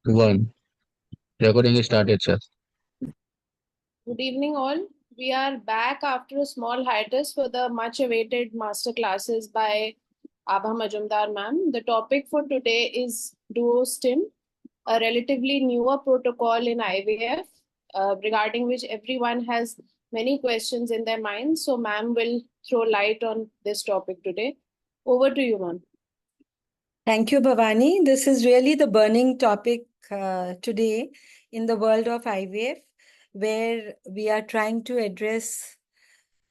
One. Recording is started, sir. Good evening, all. We are back after a small hiatus for the much awaited master classes by Abha Majumdar ma'am. The topic for today is DUO STIM, a relatively newer protocol in IVF, regarding which everyone has many questions in their minds. So, ma'am will throw light on this topic today. Over to you, ma'am. Thank you, Bhavani. This is really the burning topic today in the world of IVF, where we are trying to address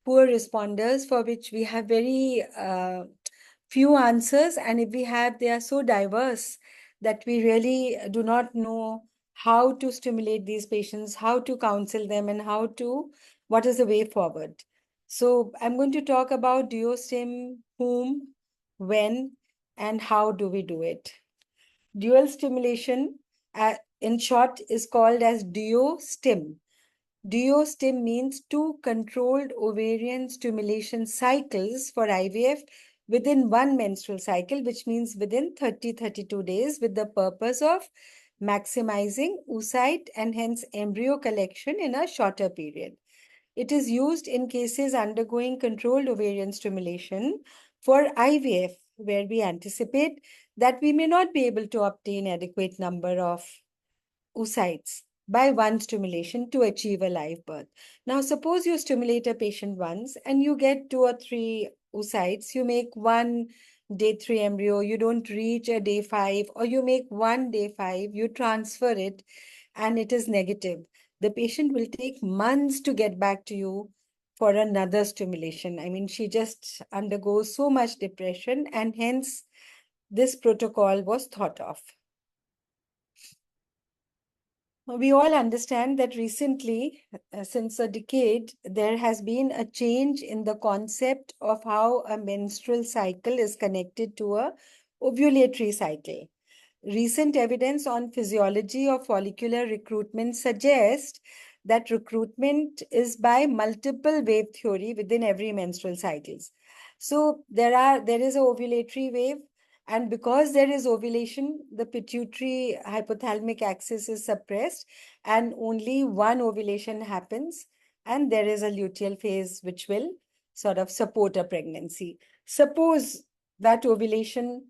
poor responders for which we have very few answers. And if we have, they are so diverse that we really do not know how to stimulate these patients, how to counsel them, and what is the way forward. So I'm going to talk about DUO-STIM, whom, when, and how do we do it. Dual stimulation, in short, is called as DUO STIM. DUO STIM means two controlled ovarian stimulation cycles for IVF within one menstrual cycle, which means within 30-32 days, with the purpose of maximizing oocyte and hence embryo collection in a shorter period. It is used in cases undergoing controlled ovarian stimulation for IVF, where we anticipate that we may not be able to obtain adequate number of oocytes by one stimulation to achieve a live birth. Now, suppose you stimulate a patient once and you get 2 or 3 oocytes, you make one day 3 embryo, you don't reach a day 5, or you make one day 5, you transfer it and it is negative. The patient will take months to get back to you for another stimulation. I mean, she just undergoes so much depression, and hence this protocol was thought of. We all understand that recently, since a decade, there has been a change in the concept of how a menstrual cycle is connected to a ovulatory cycle. Recent evidence on physiology of follicular recruitment suggests that recruitment is by multiple wave theory within every menstrual cycles. So there is a ovulatory wave, and because there is ovulation, the pituitary hypothalamic axis is suppressed and only one ovulation happens, and there is a luteal phase which will sort of support a pregnancy. Suppose that ovulation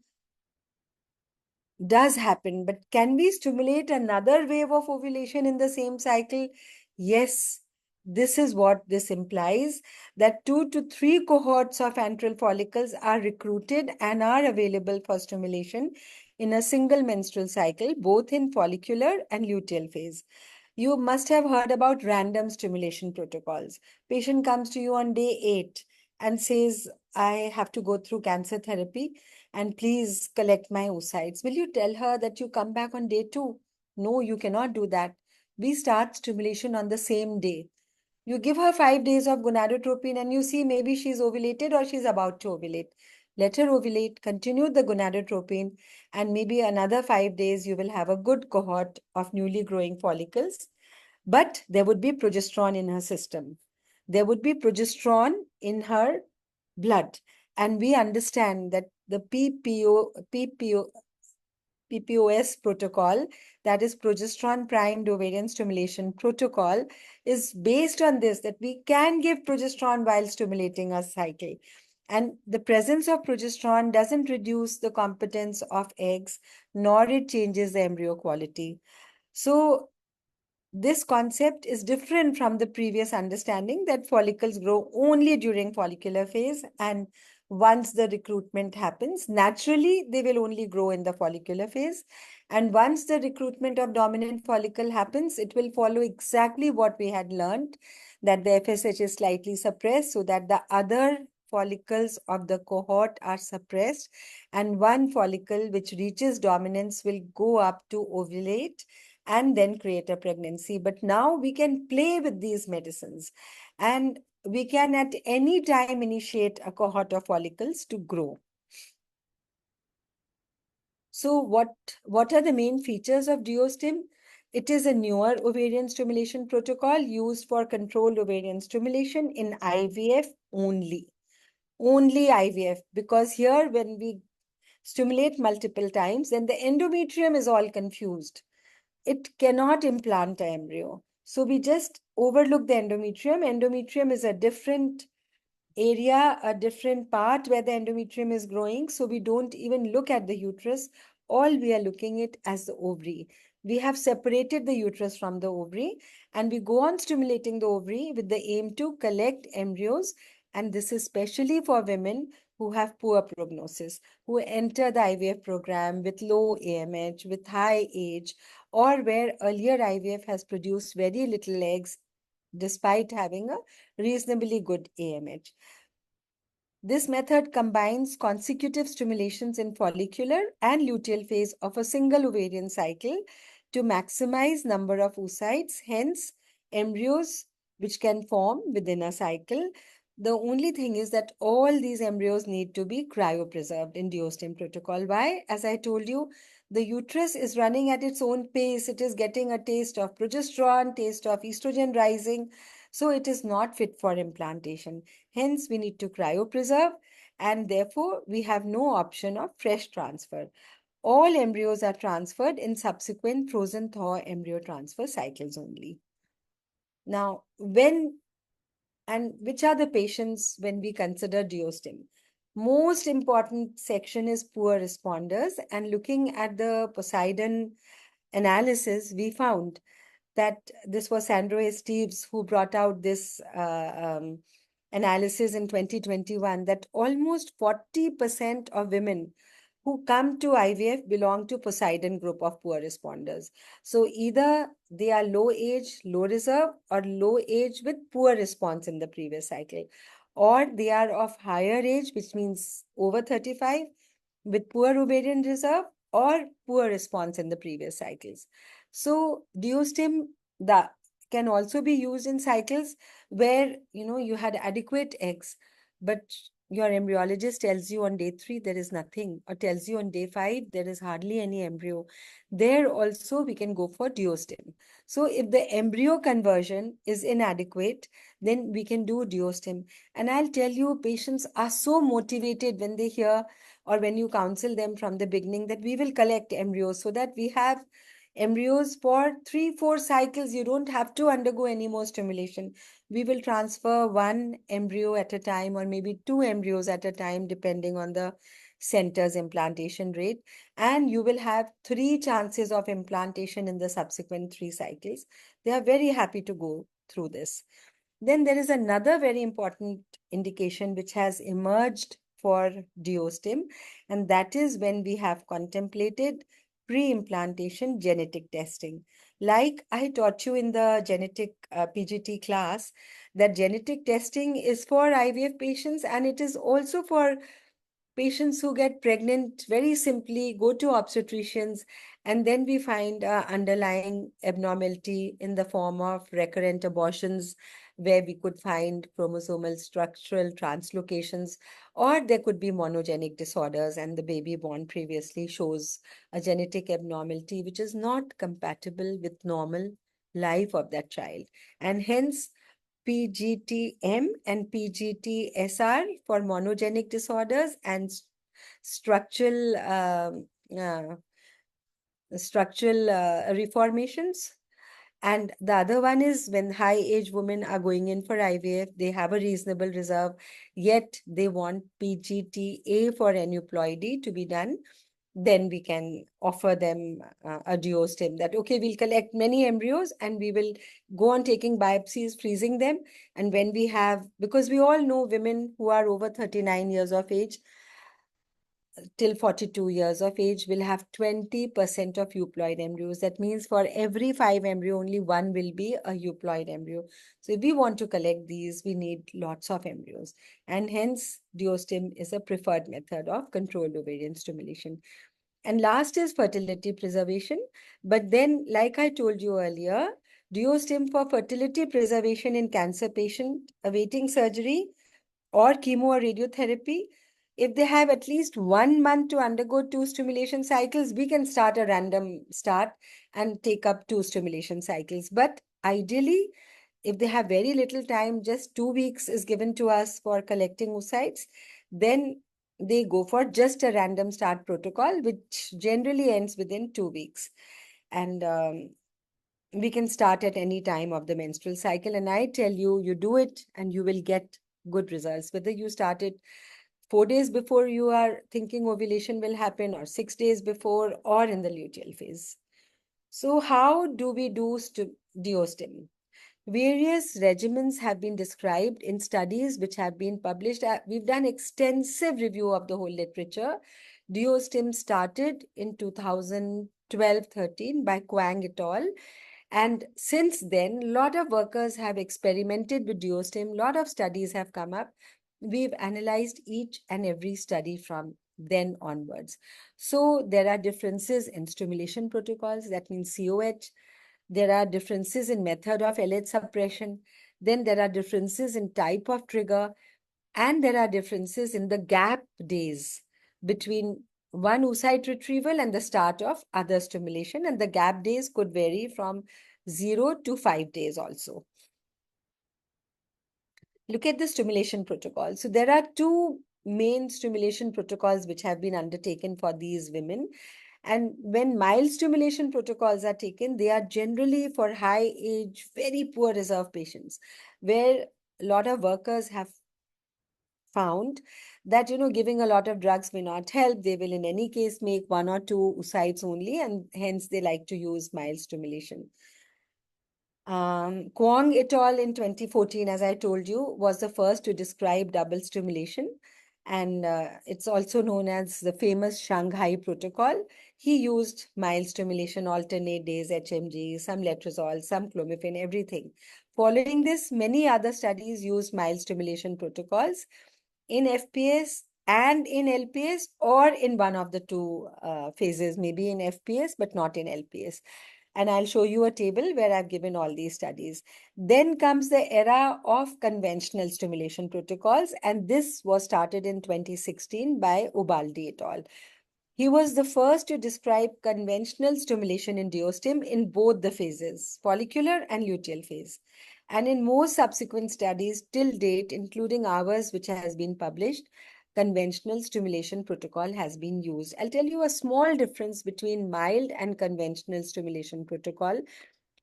does happen, but can we stimulate another wave of ovulation in the same cycle? Yes, this is what this implies, that 2 to 3 cohorts of antral follicles are recruited and are available for stimulation in a single menstrual cycle, both in follicular and luteal phase. You must have heard about random stimulation protocols. Patient comes to you on day 8 and says, I have to go through cancer therapy and please collect my oocytes. Will you tell her that you come back on day 2? No, you cannot do that. We start stimulation on the same day. You give her 5 days of gonadotropin and you see maybe she's ovulated or she's about to ovulate. Let her ovulate, continue the gonadotropin, and maybe another 5 days you will have a good cohort of newly growing follicles. But there would be progesterone in her system. There would be progesterone in her blood. And we understand that the PPOS protocol, that is Progestin-Primed Ovarian Stimulation protocol, is based on this, that we can give progesterone while stimulating a cycle. And the presence of progesterone doesn't reduce the competence of eggs, nor it changes the embryo quality. So this concept is different from the previous understanding that follicles grow only during follicular phase, and once the recruitment happens, naturally they will only grow in the follicular phase. And once the recruitment of dominant follicle happens, it will follow exactly what we had learned, that the FSH is slightly suppressed so that the other follicles of the cohort are suppressed, and one follicle which reaches dominance will go up to ovulate and then create a pregnancy. But now we can play with these medicines, and we can at any time initiate a cohort of follicles to grow. So what are the main features of DUO STIM? It is a newer ovarian stimulation protocol used for controlled ovarian stimulation in IVF only. Only IVF, because here when we stimulate multiple times, then the endometrium is all confused. it cannot implant an embryo. So we just overlook the endometrium. Endometrium is a different area, a different part where the endometrium is growing. So we don't even look at the uterus. All we are looking at as the ovary. We have separated the uterus from the ovary, and we go on stimulating the ovary with the aim to collect embryos. And this is especially for women who have poor prognosis, who enter the IVF program with low AMH, with high age, or where earlier IVF has produced very little eggs despite having a reasonably good AMH. This method combines consecutive stimulations in follicular and luteal phase of a single ovarian cycle to maximize number of oocytes, hence embryos which can form within a cycle. The only thing is that all these embryos need to be cryopreserved in DUO STIM protocol. Why? As I told you, the uterus is running at its own pace. It is getting a taste of progesterone, taste of estrogen rising. So it is not fit for implantation. Hence, we need to cryopreserve, and therefore we have no option of fresh transfer. All embryos are transferred in subsequent frozen thaw embryo transfer cycles only. Now, which are the patients when we consider DUO STIM? Most important section is poor responders, and looking at the Poseidon analysis, we found that this was Sandro Esteves who brought out this analysis in 2021, that almost 40% of women who come to IVF belong to Poseidon group of poor responders. So either they are low age, low reserve, or low age with poor response in the previous cycle, or they are of higher age, which means over 35, with poor ovarian reserve or poor response in the previous cycles. So DUO STIM can also be used in cycles where you had adequate eggs, but your embryologist tells you on day 3 there is nothing, or tells you on day 5 there is hardly any embryo. There also we can go for DUO STIM. So if the embryo conversion is inadequate, then we can do DUO STIM. And I'll tell you, patients are so motivated when they hear, or when you counsel them from the beginning, that we will collect embryos so that we have embryos for 3-4 cycles. You don't have to undergo any more stimulation. We will transfer 1 embryo at a time, or maybe 2 embryos at a time, depending on the center's implantation rate. And you will have 3 chances of implantation in the subsequent 3 cycles. They are very happy to go through this. Then there is another very important indication which has emerged for DUO STIM, and that is when we have contemplated pre-implantation genetic testing. Like I taught you in the genetic PGT class, that genetic testing is for IVF patients, and it is also for patients who get pregnant very simply, go to obstetricians, and then we find underlying abnormality in the form of recurrent abortions, where we could find chromosomal structural translocations, or there could be monogenic disorders, and the baby born previously shows a genetic abnormality which is not compatible with normal life of that child. And hence, PGTM and PGTSR for monogenic disorders, and structural reformations. And the other one is when high age women are going in for IVF, they have a reasonable reserve, yet they want PGTA for aneuploidy to be done. Then we can offer them a DUO STIM, that, okay, we'll collect many embryos and we will go on taking biopsies, freezing them. And when we have, because we all know women who are over 39 years of age till 42 years of age will have 20% of euploid embryos. That means for every 5 embryo, only 1 will be a euploid embryo. So if we want to collect these, we need lots of embryos. And hence, DUO STIM is a preferred method of controlled ovarian stimulation. And last is fertility preservation. But then, like I told you earlier, DUO STIM for fertility preservation in cancer patient awaiting surgery or chemo or radiotherapy, if they have at least 1 month to undergo 2 stimulation cycles, we can start a random start and take up 2 stimulation cycles. But ideally, if they have very little time, just 2 weeks is given to us for collecting oocytes, then they go for just a random start protocol, which generally ends within 2 weeks. And we can start at any time of the menstrual cycle. And I tell you, you do it and you will get good results. Whether you start it 4 days before you are thinking ovulation will happen, or 6 days before, or in the luteal phase. So how do we do DUO STIM? Various regimens have been described in studies which have been published. We've done extensive review of the whole literature. DUO STIM started in 2012-13 by Kwang et al. And since then, a lot of workers have experimented with DUO STIM. A lot of studies have come up. We've analyzed each and every study from then onwards. So there are differences in stimulation protocols, that means COH. There are differences in method of LH suppression. Then there are differences in type of trigger. And there are differences in the gap days between one oocyte retrieval and the start of other stimulation. And the gap days could vary from 0 to 5 days also. Look at the stimulation protocol. So there are two main stimulation protocols which have been undertaken for these women. And when mild stimulation protocols are taken, they are generally for high age, very poor reserve patients, where a lot of workers have found that, giving a lot of drugs may not help. They will in any case make 1 or 2 oocytes only, and hence they like to use mild stimulation. Kwang et al. In 2014, as I told you, was the first to describe double stimulation. And it's also known as the famous Shanghai protocol. He used mild stimulation, alternate days, HMG, some letrozole, some clomiphene, everything. Following this, many other studies used mild stimulation protocols in FPS and in LPS, or in one of the two phases, maybe in FPS, but not in LPS. And I'll show you a table where I've given all these studies. Then comes the era of conventional stimulation protocols, and this was started in 2016 by Ubaldi et al. He was the first to describe conventional stimulation in DUO STIM in both the phases, follicular and luteal phase. And in most subsequent studies till date, including ours, which has been published, conventional stimulation protocol has been used. I'll tell you a small difference between mild and conventional stimulation protocol.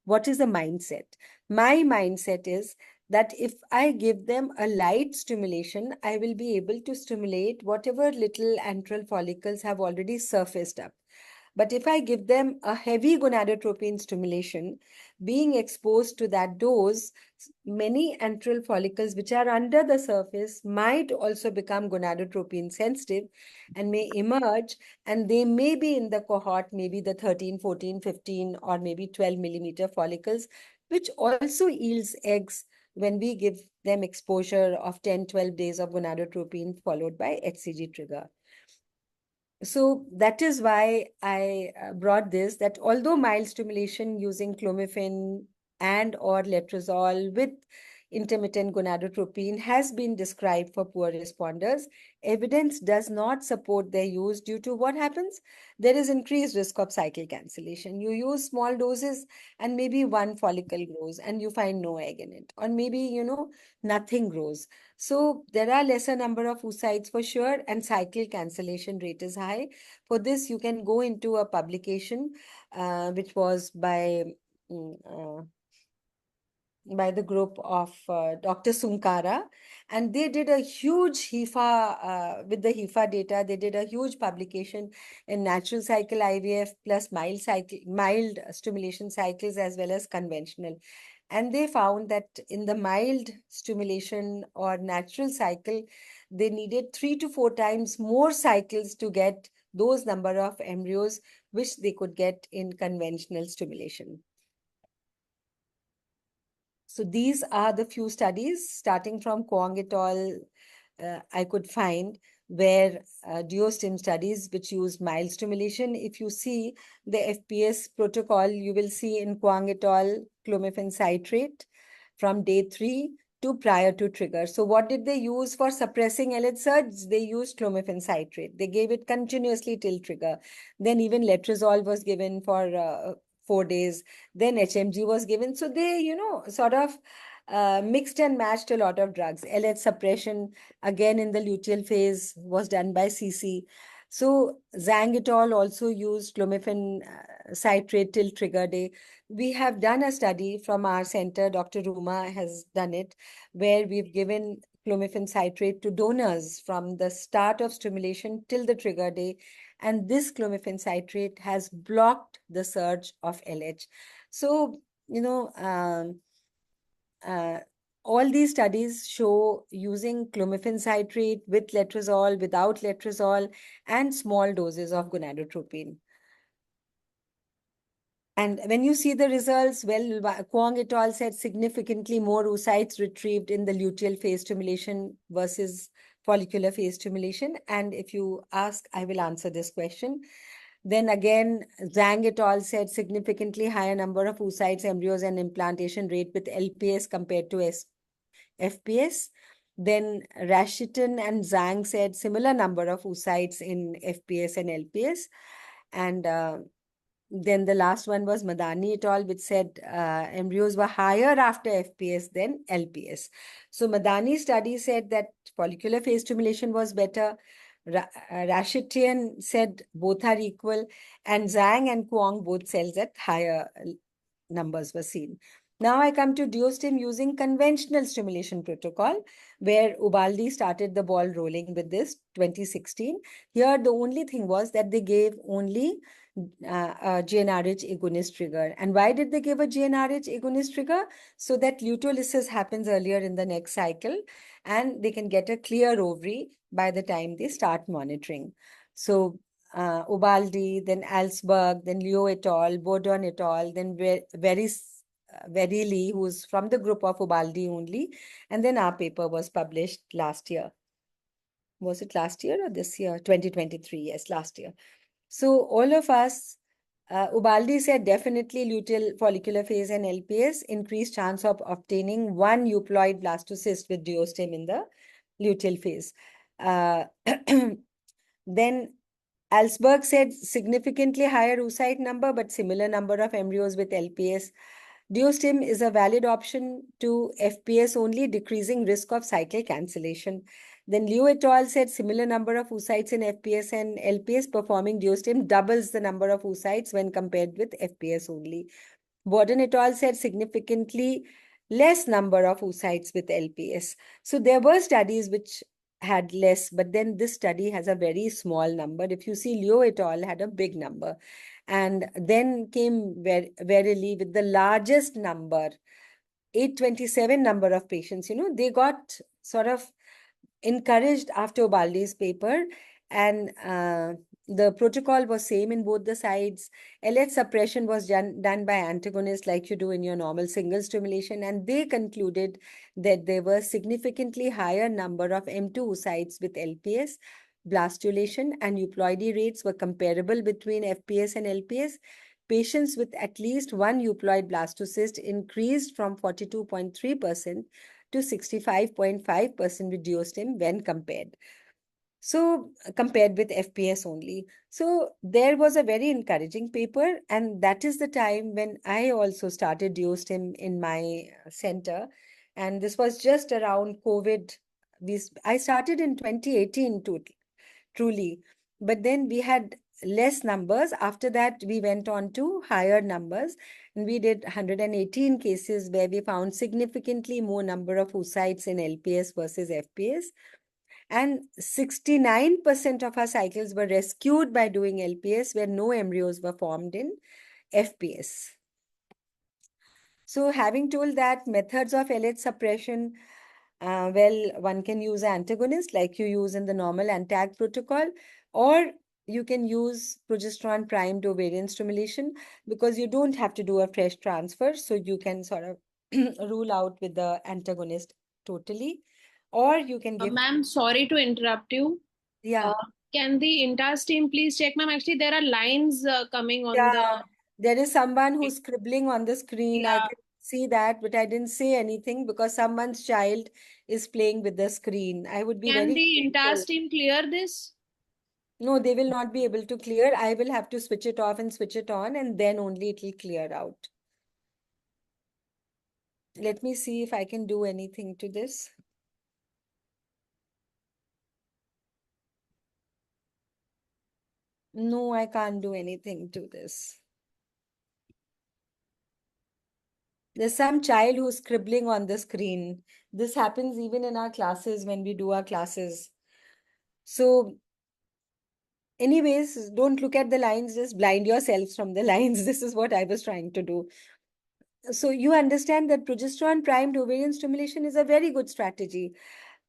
What is the mindset? My mindset is that if I give them a light stimulation, I will be able to stimulate whatever little antral follicles have already surfaced up. But if I give them a heavy gonadotropin stimulation, being exposed to that dose, many antral follicles which are under the surface might also become gonadotropin sensitive and may emerge, and they may be in the cohort, maybe the 13, 14, 15, or maybe 12 millimeter follicles, which also yields eggs when we give them exposure of 10, 12 days of gonadotropin followed by HCG trigger. So that is why I brought this, that although mild stimulation using clomiphene and or letrozole with intermittent gonadotropin has been described for poor responders, evidence does not support their use due to what happens? There is increased risk of cycle cancellation. You use small doses and maybe one follicle grows and you find no egg in it. Or maybe, nothing grows. So there are lesser number of oocytes for sure, and cycle cancellation rate is high. For this, you can go into a publication which was by the group of Dr. Sunkara, and they did a huge HIFA, with the HIFA data, they did a huge publication in natural cycle IVF plus mild stimulation cycles as well as conventional. And they found that in the mild stimulation or natural cycle, they needed 3 to 4 times more cycles to get those number of embryos which they could get in conventional stimulation. So these are the few studies starting from Kwang et al. I could find where DUO STIM studies which use mild stimulation. If you see the FPS protocol, you will see in Kwang et al. Clomiphene citrate from day 3 to prior to trigger. So what did they use for suppressing LH surge? They used clomiphene citrate. They gave it continuously till trigger. Then even letrozole was given for 4 days. Then HMG was given. So they, sort of mixed and matched a lot of drugs. LH suppression, again in the luteal phase, was done by CC. So Zhang et al. Also used clomiphene citrate till trigger day. We have done a study from our center, Dr. Ruma has done it, where we've given clomiphene citrate to donors from the start of stimulation till the trigger day. And this clomiphene citrate has blocked the surge of LH. So, uh, all these studies show using clomiphene citrate with letrozole, without letrozole, and small doses of gonadotropin. And when you see the results, well, Kwong et al. Said significantly more oocytes retrieved in the luteal phase stimulation versus follicular phase stimulation. And if you ask, I will answer this question. Then again, Zhang et al. Said significantly higher number of oocytes, embryos, and implantation rate with LPS compared to FPS. Then Rashitin and Zhang said similar number of oocytes in FPS and LPS. And then the last one was Madani et al., which said embryos were higher after FPS than LPS. So Madani's study said that follicular phase stimulation was better. Rashitian said both are equal, and Zhang and Kwong both said that higher numbers were seen. Now I come to DUO STIM using conventional stimulation protocol, where Ubaldi started the ball rolling with this 2016. Here, the only thing was that they gave only a GnRH agonist trigger. And why did they give a GnRH agonist trigger? So that luteolysis happens earlier in the next cycle, and they can get a clear ovary by the time they start monitoring. So Ubaldi, then Alsberg, then Leo et al., Bodon et al., then Verily, who's from the group of Ubaldi only. And then our paper was published last year. Was it last year or this year? 2023, yes, last year. So all of us, Ubaldi said definitely luteal follicular phase and LPS increased chance of obtaining one euploid blastocyst with DUO STIM in the luteal phase. Then Alsberg said significantly higher oocyte number, but similar number of embryos with LPS. DUO STIM is a valid option to FPS only, decreasing risk of cycle cancellation. Then Liu et al. Said similar number of oocytes in FPS and LPS, performing DUO STIM doubles the number of oocytes when compared with FPS only. Borden et al. Said significantly less number of oocytes with LPS. So there were studies which had less, but then this study has a very small number. If you see, Liu et al. Had a big number. And then came Verily with the largest number, 827 number of patients. They got sort of encouraged after Baldi's paper, and the protocol was same in both the sides. LH suppression was done by antagonists like you do in your normal single stimulation, and they concluded that there were significantly higher number of M2 oocytes with LPS. Blastulation and euploidy rates were comparable between FPS and LPS. Patients with at least one euploid blastocyst increased from 42.3% to 65.5% with DUO STIM when compared. So compared with FPS only. So there was a very encouraging paper, and that is the time when I also started DUO STIM in my center. And this was just around COVID. I started in 2018 truly, but then we had less numbers. After that, we went on to higher numbers, and we did 118 cases where we found significantly more number of oocytes in LPS versus FPS. And 69% of our cycles were rescued by doing LPS, where no embryos were formed in FPS. So having told that, methods of LH suppression, well, one can use antagonist like you use in the normal antag protocol, or you can use progesterone-primed ovarian stimulation, because you don't have to do a fresh transfer. So you can sort of rule out with the antagonist totally, or you can give. Ma'am, sorry to interrupt you. Yeah. Can the entire team please check, ma'am? Actually, there are lines coming on Yeah, there is someone who's scribbling on the screen. I Yeah. can see that, but I didn't say anything because someone's child is playing with the screen. I would be Can very the entire grateful. team clear this? No, they will not be able to clear. I will have to switch it off and switch it on, and then only it will clear out. Let me see if I can do anything to this. No, I can't do anything to this. There's some child who's scribbling on the screen. This happens even in our classes when we do our classes. So anyways, don't look at the lines, just blind yourselves from the lines. This is what I was trying to do. So you understand that progesterone primed ovarian stimulation is a very good strategy.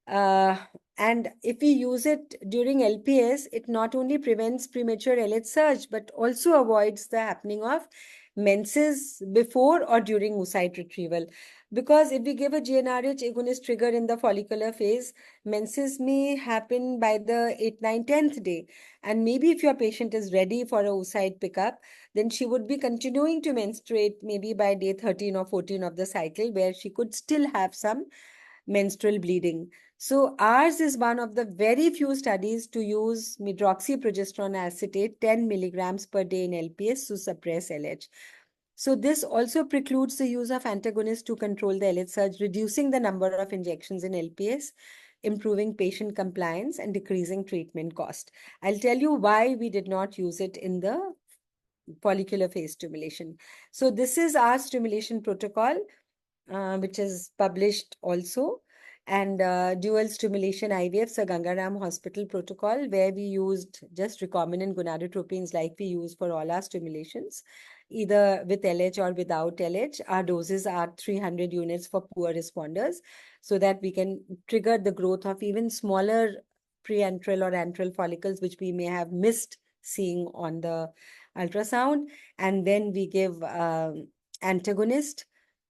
Uh, and if we use it during LPS, it not only prevents premature LH surge, but also avoids the happening of menses before or during oocyte retrieval. Because if we give a GnRH agonist trigger in the follicular phase, menses may happen by the 8th, 9th, 10th day. And maybe if your patient is ready for a oocyte pickup, then she would be continuing to menstruate maybe by day 13 or 14 of the cycle, where she could still have some menstrual bleeding. So ours is one of the very few studies to use medroxyprogesterone acetate 10 milligrams per day in LPS to suppress LH. So this also precludes the use of antagonists to control the LH surge, reducing the number of injections in LPS, improving patient compliance, and decreasing treatment cost. I'll tell you why we did not use it in the follicular phase stimulation. So this is our stimulation protocol, which is published also. And dual stimulation IVF, so Gangaram Hospital protocol, where we used just recombinant gonadotropins like we use for all our stimulations, either with LH or without LH. Our doses are 300 units for poor responders, so that we can trigger the growth of even smaller preantral or antral follicles, which we may have missed seeing on the ultrasound. And then we give antagonist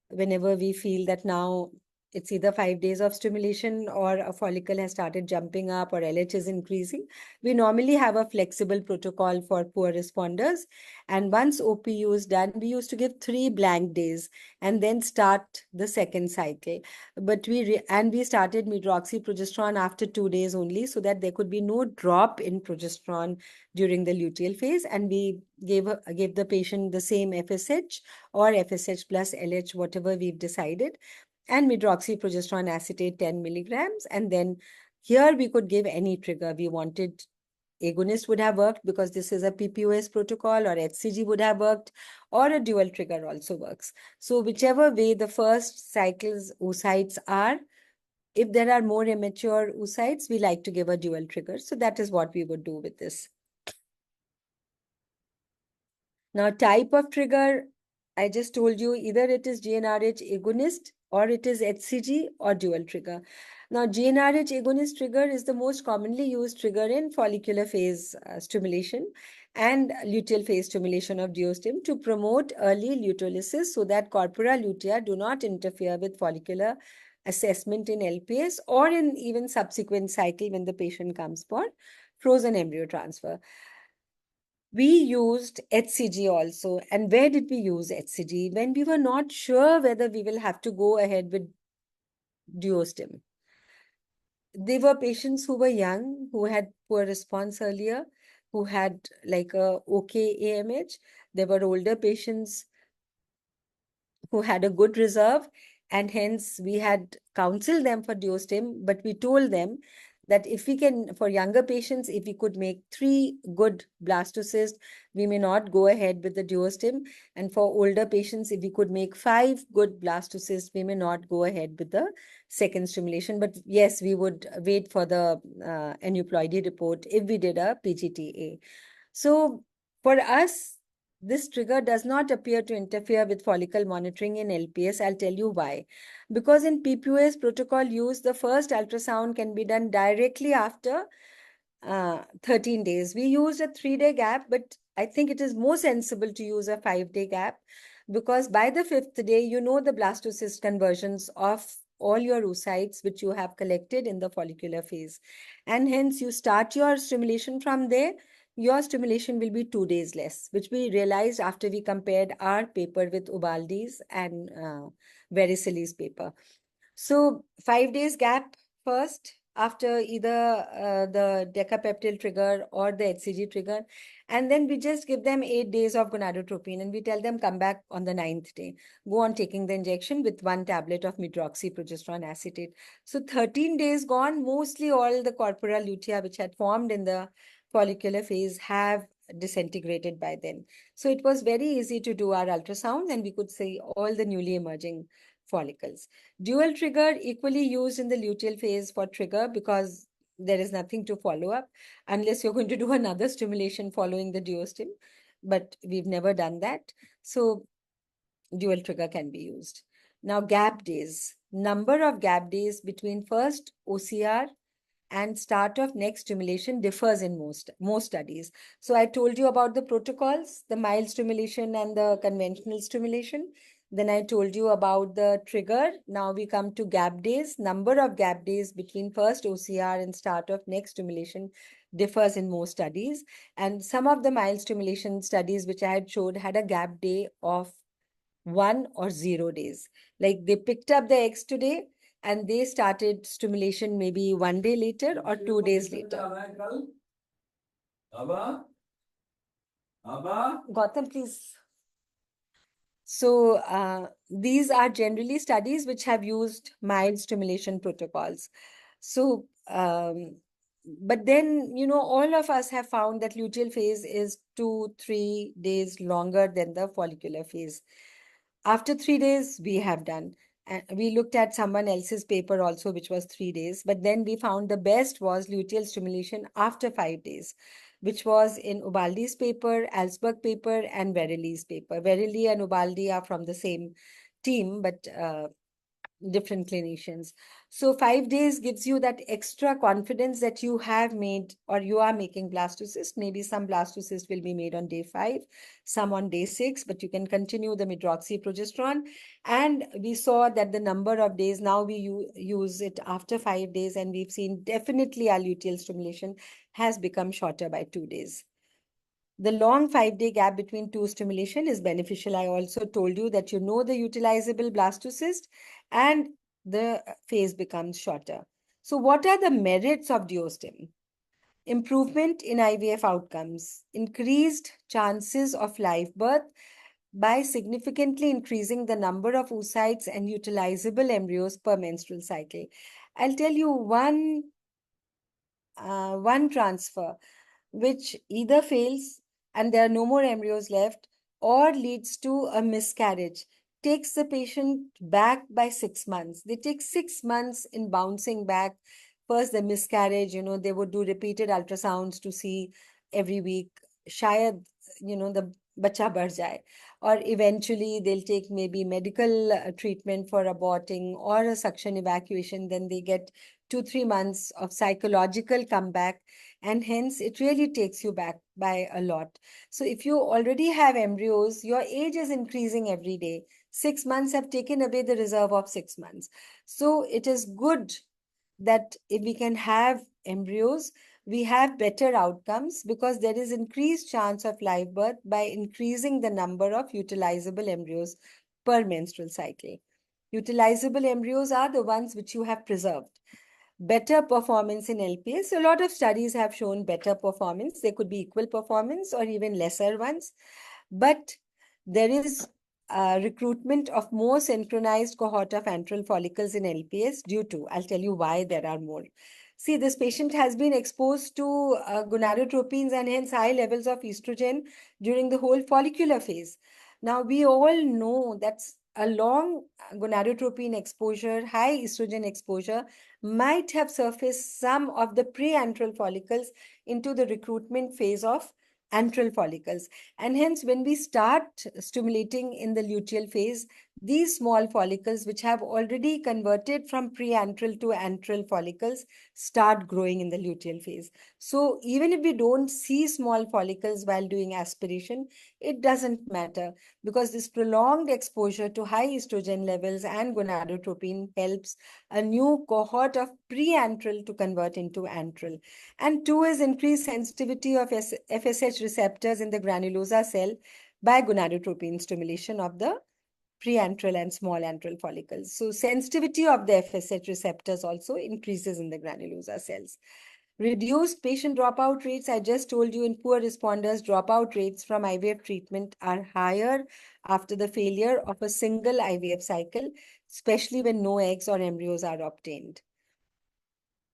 whenever we feel that now it's either 5 days of stimulation or a follicle has started jumping up or LH is increasing. We normally have a flexible protocol for poor responders. And once OPU is done, we used to give 3 blank days and then start the second cycle. But we started medroxyprogesterone after 2 days only, so that there could be no drop in progesterone during the luteal phase. And we gave the patient the same FSH or FSH plus LH, whatever we've decided, and medroxyprogesterone acetate 10 milligrams. And then here we could give any trigger we wanted. Agonist would have worked because this is a PPOS protocol, or HCG would have worked, or a dual trigger also works. So whichever way the first cycle's oocytes are, if there are more immature oocytes, we like to give a dual trigger. So that is what we would do with this. Now, type of trigger, I just told you, either it is GnRH agonist or it is HCG or dual trigger. Now, GnRH agonist trigger is the most commonly used trigger in follicular phase stimulation and luteal phase stimulation of DUO STIM to promote early luteolysis, so that corpora lutea do not interfere with follicular assessment in LPS or in even subsequent cycle when the patient comes for frozen embryo transfer. We used HCG also. And where did we use HCG? When we were not sure whether we will have to go ahead with DUO STIM. They were patients who were young, who had poor response earlier, who had like a okay AMH. There were older patients who had a good reserve, and hence we had counseled them for DUO STIM, but we told them that if we can, for younger patients, if we could make 3 good blastocysts, we may not go ahead with the DUO STIM. And for older patients, if we could make 5 good blastocysts, we may not go ahead with the second stimulation. But yes, we would wait for the aneuploidy report if we did a PGTA. So for us, this trigger does not appear to interfere with follicle monitoring in LPS. I'll tell you why. Because in PPOS protocol use, the first ultrasound can be done directly after 13 days. We used a 3-day gap, but I think it is more sensible to use a 5-day gap, because by the 5th day, you know the blastocyst conversions of all your oocytes which you have collected in the follicular phase. And hence you start your stimulation from there. Your stimulation will be 2 days less, which we realized after we compared our paper with Ubaldi's and Vericilli's paper. So 5 days gap first after either the decapeptyl trigger or the HCG trigger. And then we just give them 8 days of gonadotropin, and we tell them come back on the 9th day. Go on taking the injection with 1 tablet of medroxyprogesterone acetate. So 13 days gone, mostly all the corpora lutea which had formed in the follicular phase have disintegrated by then. So it was very easy to do our ultrasounds and we could see all the newly emerging follicles. Dual trigger equally used in the luteal phase for trigger because there is nothing to follow up unless you're going to do another stimulation following the DUO STIM, but we've never done that. So dual trigger can be used. Now, gap days. Number of gap days between first OCR and start of next stimulation differs in most studies. So I told you about the protocols, the mild stimulation and the conventional stimulation. Then I told you about the trigger. Now we come to gap days. Number of gap days between first OCR and start of next stimulation differs in most studies. And some of the mild stimulation studies which I had showed had a gap day of 1 or 0 days. Like they picked up the eggs today and they started stimulation maybe 1 day later or 2 days later. Gautam, please. So these are generally studies which have used mild stimulation protocols. So, but then, all of us have found that luteal phase is 2-3 days longer than the follicular phase. After 3 days, we have done. And we looked at someone else's paper also, which was 3 days. But then we found the best was luteal stimulation after 5 days, which was in Ubaldi's paper, Alsberg paper, and Verrilli's paper. Verrilli and Ubaldi are from the same team, but different clinicians. So 5 days gives you that extra confidence that you have made or you are making blastocyst. Maybe some blastocyst will be made on day 5, some on day 6, but you can continue the medroxyprogesterone. And we saw that the number of days, now we use it after 5 days, and we've seen definitely our luteal stimulation has become shorter by 2 days. The long 5-day gap between two stimulation is beneficial. I also told you that the utilizable blastocyst and the phase becomes shorter. So what are the merits of DUO STIM? Improvement in IVF outcomes, increased chances of live birth by significantly increasing the number of oocytes and utilizable embryos per menstrual cycle. I'll tell you one transfer which either fails and there are no more embryos left or leads to a miscarriage, takes the patient back by 6 months. They take 6 months in bouncing back. First, the miscarriage, they would do repeated ultrasounds to see every week, shayad, the bacha bar jaye. Or eventually they'll take maybe medical treatment for aborting or a suction evacuation. Then they get 2-3 months of psychological comeback, and hence it really takes you back by a lot. So if you already have embryos, your age is increasing every day. 6 months have taken away the reserve of 6 months. So it is good that if we can have embryos, we have better outcomes because there is increased chance of live birth by increasing the number of utilizable embryos per menstrual cycle. Utilizable embryos are the ones which you have preserved. Better performance in LPS. A lot of studies have shown better performance. There could be equal performance or even lesser ones. But there is recruitment of more synchronized cohort of antral follicles in LPS due to, I'll tell you why there are more. See, this patient has been exposed to gonadotropins and hence high levels of estrogen during the whole follicular phase. Now, we all know that a long gonadotropin exposure, high estrogen exposure, might have surfaced some of the pre-antral follicles into the recruitment phase of antral follicles. And hence, when we start stimulating in the luteal phase, these small follicles, which have already converted from pre-antral to antral follicles, start growing in the luteal phase. So even if we don't see small follicles while doing aspiration, it doesn't matter because this prolonged exposure to high estrogen levels and gonadotropin helps a new cohort of pre-antral to convert into antral. And 2 is increased sensitivity of FSH receptors in the granulosa cell by gonadotropin stimulation of the preantral and small antral follicles. So sensitivity of the FSH receptors also increases in the granulosa cells. Reduced patient dropout rates. I just told you in poor responders, dropout rates from IVF treatment are higher after the failure of a single IVF cycle, especially when no eggs or embryos are obtained.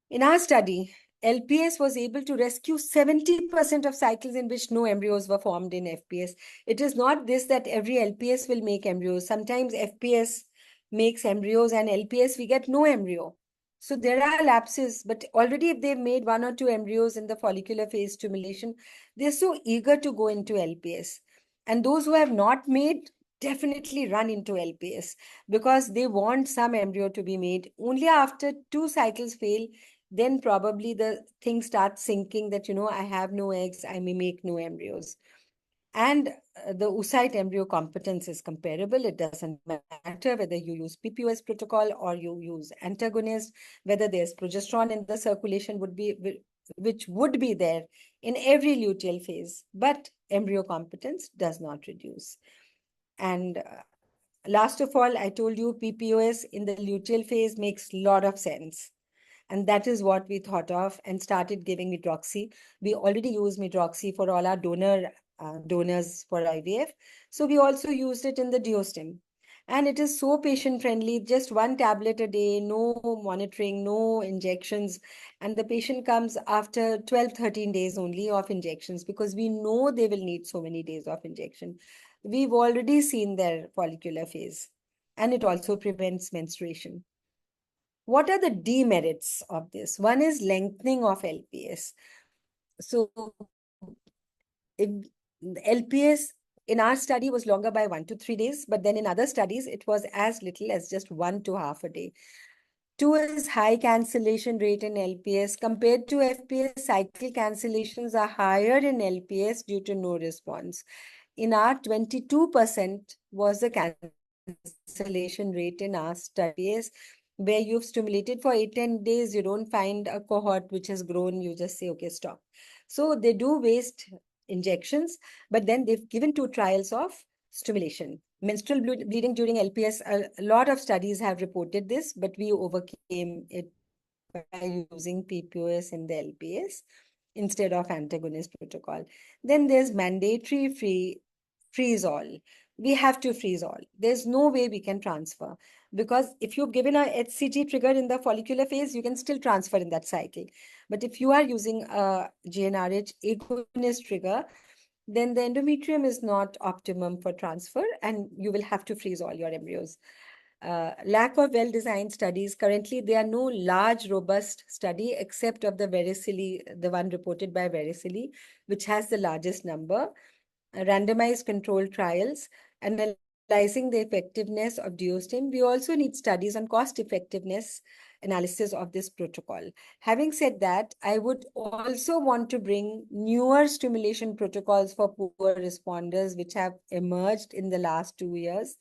In our study, LPS was able to rescue 70% of cycles in which no embryos were formed in FPS. It is not this that every LPS will make embryos. Sometimes FPS makes embryos and LPS we get no embryo. So there are lapses, but already if they've made 1 or 2 embryos in the follicular phase stimulation, they're so eager to go into LPS. And those who have not made definitely run into LPS because they want some embryo to be made. Only after 2 cycles fail, then probably the thing starts sinking that, I have no eggs, I may make no embryos. And the oocyte embryo competence is comparable. It doesn't matter whether you use PPOS protocol or you use antagonist, whether there's progesterone in the circulation which would be there in every luteal phase, but embryo competence does not reduce. And last of all, I told you PPOS in the luteal phase makes a lot of sense. And that is what we thought of and started giving medroxy. We already use medroxy for all our donors for IVF. So we also used it in the DUO STIM. And it is so patient-friendly, just 1 tablet a day, no monitoring, no injections. And the patient comes after 12, 13 days only of injections because we know they will need so many days of injection. We've already seen their follicular phase. And it also prevents menstruation. What are the demerits of this? One is lengthening of LPS. So if LPS in our study was longer by 1 to 3 days, but then in other studies, it was as little as just 1 to half a day. 2 is high cancellation rate in LPS. Compared to FPS, cycle cancellations are higher in LPS due to no response. In our 22% was the cancellation rate in our studies, where you've stimulated for 8-10 days, you don't find a cohort which has grown, you just say, okay, stop. So they do waste injections, but then they've given 2 trials of stimulation. Menstrual bleeding during LPS, a lot of studies have reported this, but we overcame it by using PPOS in the LPS instead of antagonist protocol. Then there's mandatory freeze all. We have to freeze all. There's no way we can transfer because if you've given a HCG trigger in the follicular phase, you can still transfer in that cycle. But if you are using a GnRH agonist trigger, then the endometrium is not optimum for transfer and you will have to freeze all your embryos. Lack of well-designed studies. Currently, there are no large, robust study except of the Vericilli, the one reported by Vericilli, which has the largest number. Randomized controlled trials, analyzing the effectiveness of DUO STIM. We also need studies on cost effectiveness analysis of this protocol. Having said that, I would also want to bring newer stimulation protocols for poor responders, which have emerged in the last 2 years.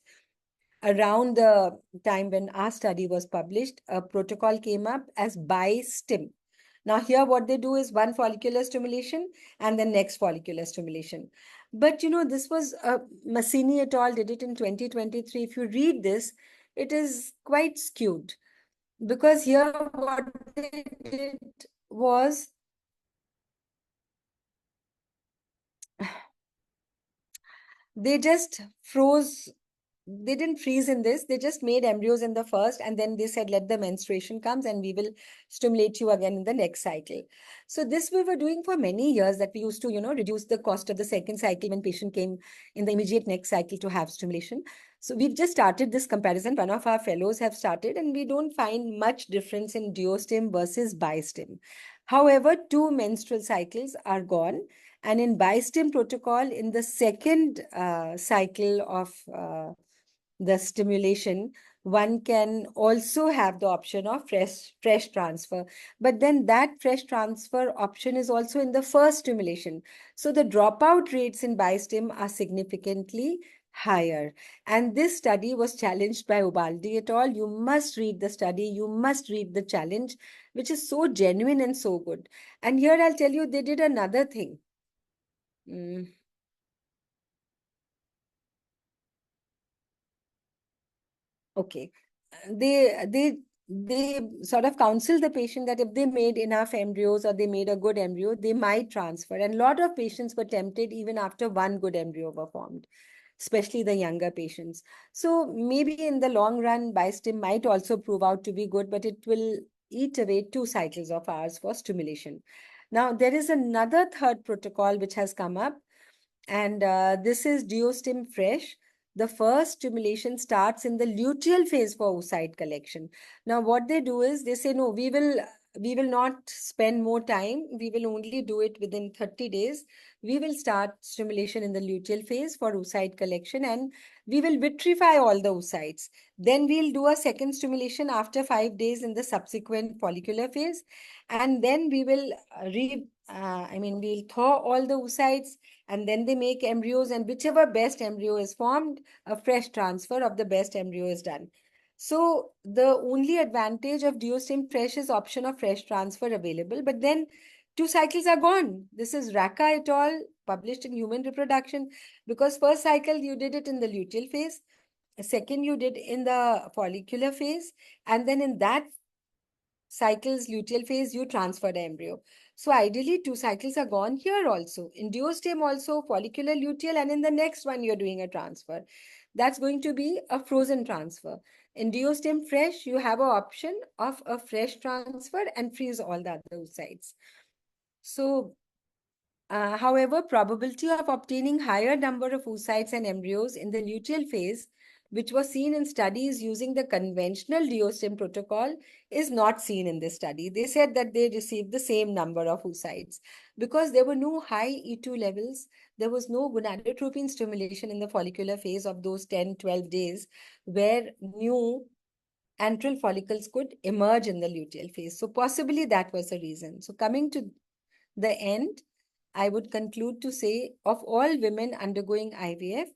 Around the time when our study was published, a protocol came up as bi-stim. Now here what they do is 1 follicular stimulation and then next follicular stimulation. But this was Massini et al. Did it in 2023. If you read this, it is quite skewed because here what they did was they just froze. They didn't freeze in this. They just made embryos in the first and then they said, let the menstruation comes and we will stimulate you again in the next cycle. So this we were doing for many years, that we used to, reduce the cost of the second cycle when patient came in the immediate next cycle to have stimulation. So we've just started this comparison. One of our fellows have started and we don't find much difference in DUO STIM versus bi-stim. However, 2 menstrual cycles are gone. And in bi-stim protocol, in the second cycle of the stimulation, one can also have the option of fresh transfer. But then that fresh transfer option is also in the first stimulation. So the dropout rates in bi-stim are significantly higher. And this study was challenged by Ubaldi et al. You must read the study. You must read the challenge, which is so genuine and so good. And here I'll tell you, they did another thing. Okay. They sort of counsel the patient that if they made enough embryos or they made a good embryo, they might transfer. And a lot of patients were tempted even after 1 good embryo were formed, especially the younger patients. So maybe in the long run, bi-stim might also prove out to be good, but it will eat away 2 cycles of ours for stimulation. Now, there is another third protocol which has come up, and this is DUO STIM Fresh. The first stimulation starts in the luteal phase for oocyte collection. Now, what they do is they say, no, we will not spend more time. We will only do it within 30 days. We will start stimulation in the luteal phase for oocyte collection, and we will vitrify all the oocytes. Then we'll do a second stimulation after 5 days in the subsequent follicular phase. And then we will we'll thaw all the oocytes, and then they make embryos, and whichever best embryo is formed, a fresh transfer of the best embryo is done. So the only advantage of DUO STIM Fresh is option of fresh transfer available, but then 2 cycles are gone. This is Raka et al. Published in Human Reproduction, because first cycle you did it in the luteal phase, second you did in the follicular phase, and then in that cycles luteal phase you transfer the embryo. So ideally 2 cycles are gone here also. In DUO STIM also, follicular, luteal, and in the next one you're doing a transfer. That's going to be a frozen transfer. In DUO STIM Fresh, you have an option of a fresh transfer and freeze all the other oocytes. So however, probability of obtaining higher number of oocytes and embryos in the luteal phase, which was seen in studies using the conventional DUO STIM protocol, is not seen in this study. They said that they received the same number of oocytes because there were no high E2 levels. There was no gonadotropin stimulation in the follicular phase of those 10, 12 days where new antral follicles could emerge in the luteal phase. So possibly that was the reason. So coming to the end, I would conclude to say, of all women undergoing IVF,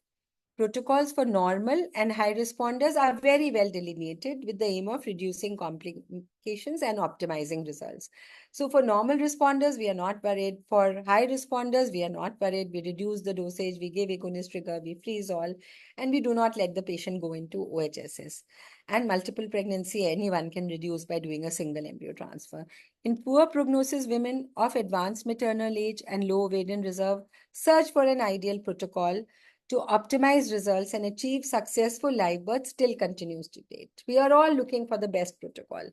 protocols for normal and high responders are very well delineated with the aim of reducing complications and optimizing results. So for normal responders, we are not worried. For high responders, we are not worried. We reduce the dosage, we give agonist trigger, we freeze all, and we do not let the patient go into OHSS. And multiple pregnancy, anyone can reduce by doing a single embryo transfer. In poor prognosis women of advanced maternal age and low ovarian reserve, search for an ideal protocol to optimize results and achieve successful live birth still continues to date. We are all looking for the best protocol.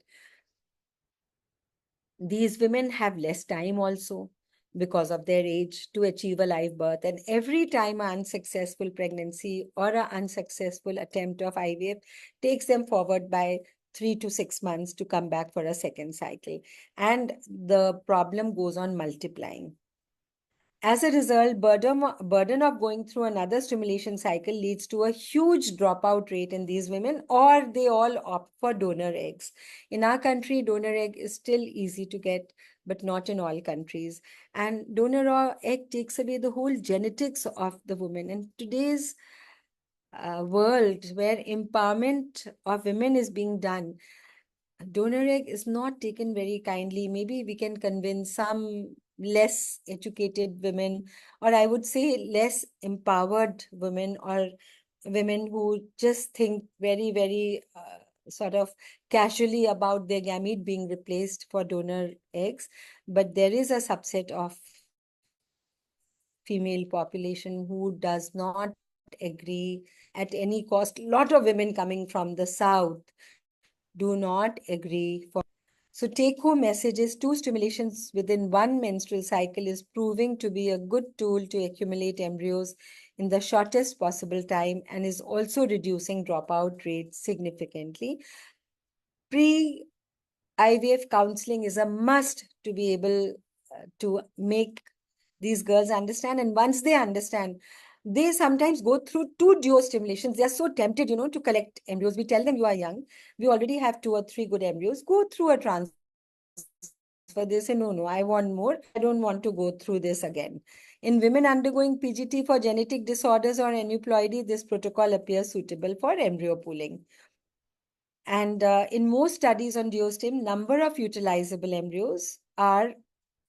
These women have less time also because of their age to achieve a live birth. And every time an unsuccessful pregnancy or an unsuccessful attempt of IVF takes them forward by 3 to 6 months to come back for a second cycle. And the problem goes on multiplying. As a result, burden of going through another stimulation cycle leads to a huge dropout rate in these women, or they all opt for donor eggs. In our country, donor egg is still easy to get, but not in all countries. And donor egg takes away the whole genetics of the woman. In today's world, where empowerment of women is being done, donor egg is not taken very kindly. Maybe we can convince some less educated women, or I would say less empowered women, or women who just think very, very sort of casually about their gamete being replaced for donor eggs. But there is a subset of female population who does not agree at any cost. A lot of women coming from the South do not agree for. So take-home message is 2 stimulations within 1 menstrual cycle is proving to be a good tool to accumulate embryos in the shortest possible time and is also reducing dropout rates significantly. Pre-IVF counseling is a must to be able to make these girls understand. And once they understand, they sometimes go through 2 DUO stimulations. They are so tempted, to collect embryos. We tell them, you are young. We already have 2 or 3 good embryos. Go through a transfer. They say, no, I want more. I don't want to go through this again. In women undergoing PGT for genetic disorders or aneuploidy, this protocol appears suitable for embryo pooling. And in most studies on DUO STIM, number of utilizable embryos are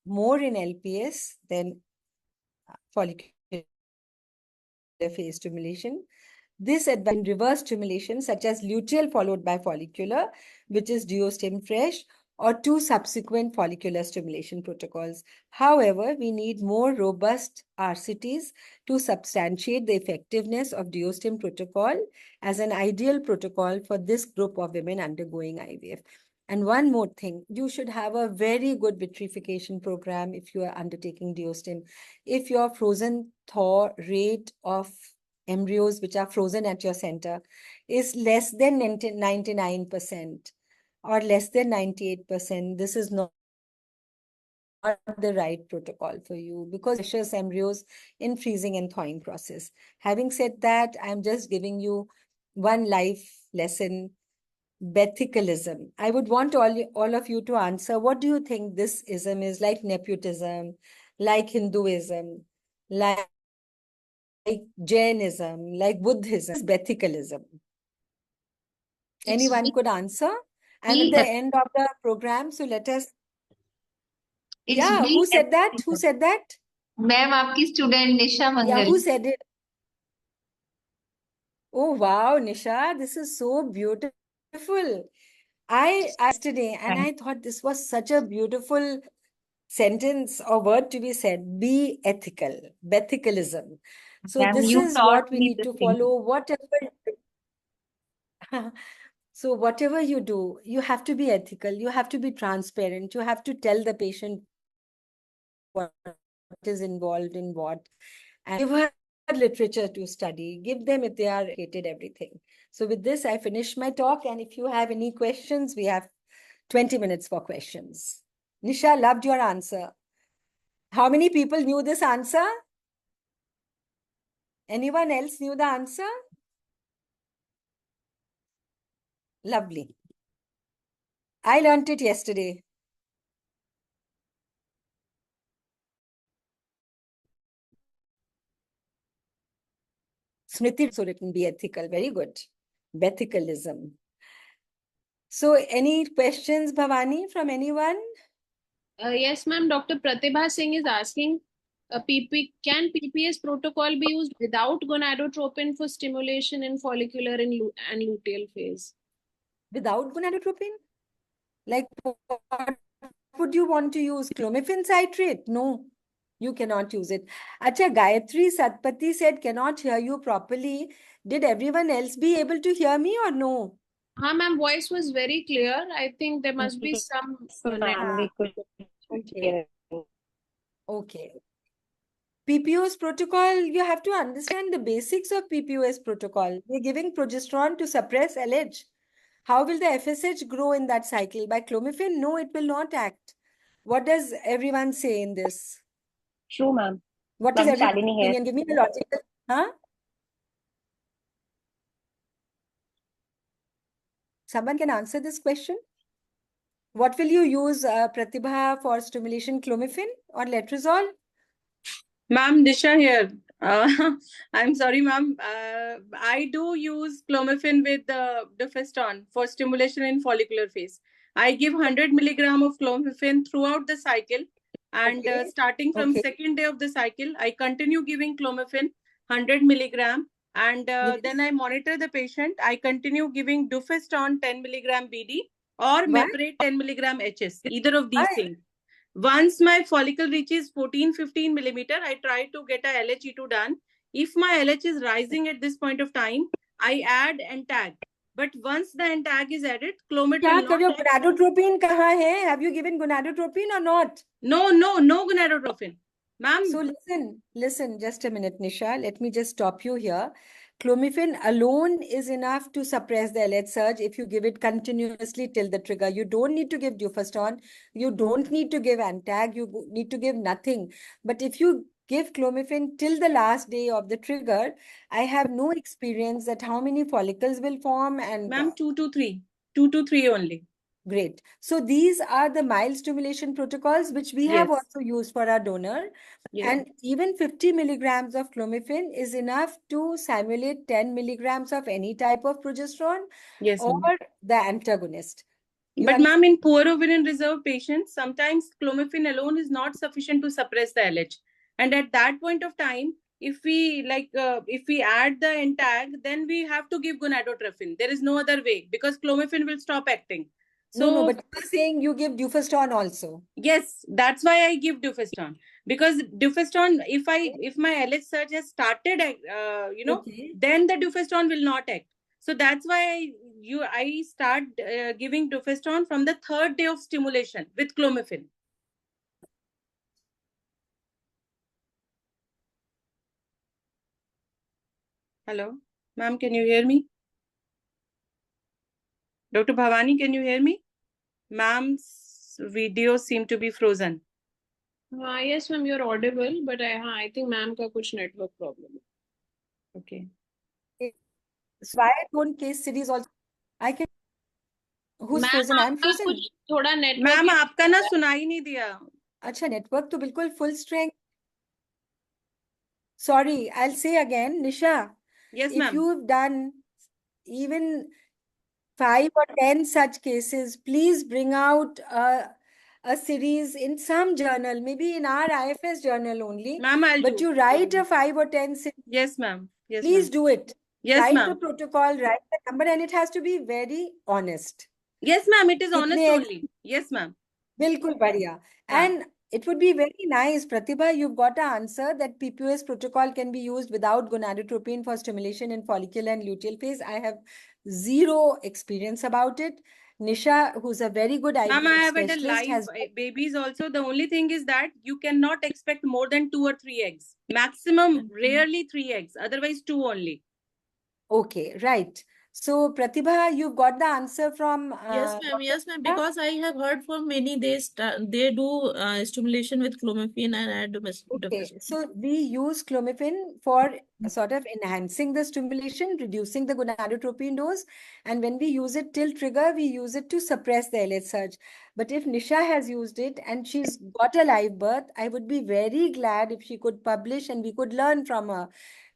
more in LPS than follicular phase stimulation. This advanced reverse stimulation, such as luteal followed by follicular, which is DUO STIM Fresh, or 2 subsequent follicular stimulation protocols. However, we need more robust RCTs to substantiate the effectiveness of DUO STIM protocol as an ideal protocol for this group of women undergoing IVF. And one more thing, you should have a very good vitrification program if you are undertaking DUO STIM. If your frozen thaw rate of embryos which are frozen at your center is less than 99% or less than 98%, this is not the right protocol for you because precious embryos in freezing and thawing process. Having said that, I'm just giving you one life lesson. Bethicalism. I would want all of you to answer, what do you think this ism is? Like nepotism, like Hinduism, like Jainism, like Buddhism? Bethicalism. Anyone could answer? I'm at the end of the program, so let us. Yeah, who said that? Who said that? Ma'am, आपकी student Nisha Mangal. Yeah, who said it? Oh, wow, Nisha, this is so beautiful. I yesterday, and I thought this was such a beautiful sentence or word to be said. Be ethical, bethicalism. So Ma'am, this you is taught what we me need the to same. follow. So whatever you do, you have to be ethical. You have to be transparent. You have to tell the patient what is involved in what, and give her literature to study. Give them, if they are educated, everything. So with this, I finish my talk. And if you have any questions, we have 20 minutes for questions. Nisha, loved your answer. How many people knew this answer? Anyone else knew the answer? Lovely. I learned it yesterday. Smriti, so written, be ethical. Very good. Bethicalism. So any questions, Bhavani, from anyone? Yes, ma'am. Dr. Pratibha Singh is asking, can PPS protocol be used without gonadotropin for stimulation in follicular and luteal phase? Without gonadotropin? Like, what would you want to use? Clomiphene citrate? No, you cannot use it. Acha, Gayatri Satpati said, cannot hear you properly. Did everyone else be able to hear me or no? Ma'am, voice was very clear. I think there must be some Ma'am, we could Okay. Okay. PPOS protocol, you have to understand the basics of PPOS protocol. We're giving progesterone to suppress LH. How will the FSH grow in that cycle? By clomiphene? No, it will not act. What does everyone say in this? True, ma'am. What is Ma'am, everyone's Shalini here. opinion? Give me the logical. Huh? Someone can answer this question? What will you use, Pratibha, for stimulation? Clomiphene or letrozole? Ma'am, Disha here. I'm sorry, ma'am. I do use clomiphene with dufeston for stimulation in follicular phase. I give 100 milligram of clomiphene throughout the cycle, and Okay. starting from Okay. second day of the cycle, I continue giving clomiphene 100 milligram, and Yes. then I monitor the patient. I continue giving dufeston 10 milligram BD or Why? Meprate 10 milligram HS, either of these Why? things. Once my follicle reaches 14-15 millimeter, I try to get a LHE2 done. If my LH is rising at this point of time, I add NTAG. But once the NTAG is added, Clomid क्या will not करो? act. Gonadotropin कहाँ है? Have you given gonadotropin or not? No gonadotropin. Ma'am. So listen, just a minute, Nisha. Let me just stop you here. Clomiphene alone is enough to suppress the LH surge if you give it continuously till the trigger. You don't need to give dufeston. You don't need to give antag. You need to give nothing. But if you give clomiphene till the last day of the trigger, I have no experience that how many follicles will form and. Ma'am, 2 to 3. 2 to 3 only. Great. So these are the mild stimulation protocols, which we have Yes. also used for our donor. Yes. And even 50 milligrams of clomiphene is enough to simulate 10 milligrams of any type of progesterone Yes, or ma'am. the antagonist. You But are ma'am, in poor ovarian reserve patients, sometimes clomiphene alone is not sufficient to suppress the LH. And at that point of time, if we add the NTAG, then we have to give gonadotropin. There is no other way because clomiphene will stop acting. So no, but you're saying you give dufeston also. Yes, that's why I give dufeston, because dufeston, if my LH surge has started, Okay. then the dufeston will not act. So that's why I start giving Dropout from the 3rd day of stimulation with clomiphene. Hello, ma'am, can you hear me? Dr. Bhavani, can you hear me? Ma'am's video seem to be frozen. Yes, ma'am, you're audible, but I think ma'am ka kuch network problem. Okay. So why don't case series also? I can. Who's Ma'am, frozen? I'm आपका frozen. कुछ थोड़ा network ma'am issue आपका ना सुनाई नहीं दिया. अच्छा, network तो बिल्कुल full strength. Sorry, I'll say again, Nisha. Yes, If ma'am. you've done even 5 or 10 such cases, please bring out a series in some journal, maybe in our IFS journal only. Ma'am, I'll But do. you write a 5 or 10 series. Yes, ma'am. Yes, Please ma'am. do it. Yes, Write the ma'am. protocol, write the number, and it has to be very honest. Yes, ma'am. It is honest कितने only. Yes, ma'am. बिल्कुल बढ़िया. हाँ. And it would be very nice, Pratibha, you've got an answer that PPOS protocol can be used without gonadotropin for stimulation in follicular and luteal phase. I have zero experience about it. Nisha, who's a very good Ma'am, I IVF have had a specialist, live has... babies also. The only thing is that you cannot expect more than 2 or 3 eggs. Maximum, rarely 3 eggs. Otherwise, 2 only. Okay, right. So, Pratibha, you've got the answer from... Yes, ma'am. Yes, ma'am. Because I have heard from many, they do stimulation with clomiphene and Okay, so we use clomiphene for sort of enhancing the stimulation, reducing the gonadotropin dose, and when we use it till trigger, we use it to suppress the LH surge. But if Nisha has used it and she's got a live birth, I would be very glad if she could publish and we could learn from her.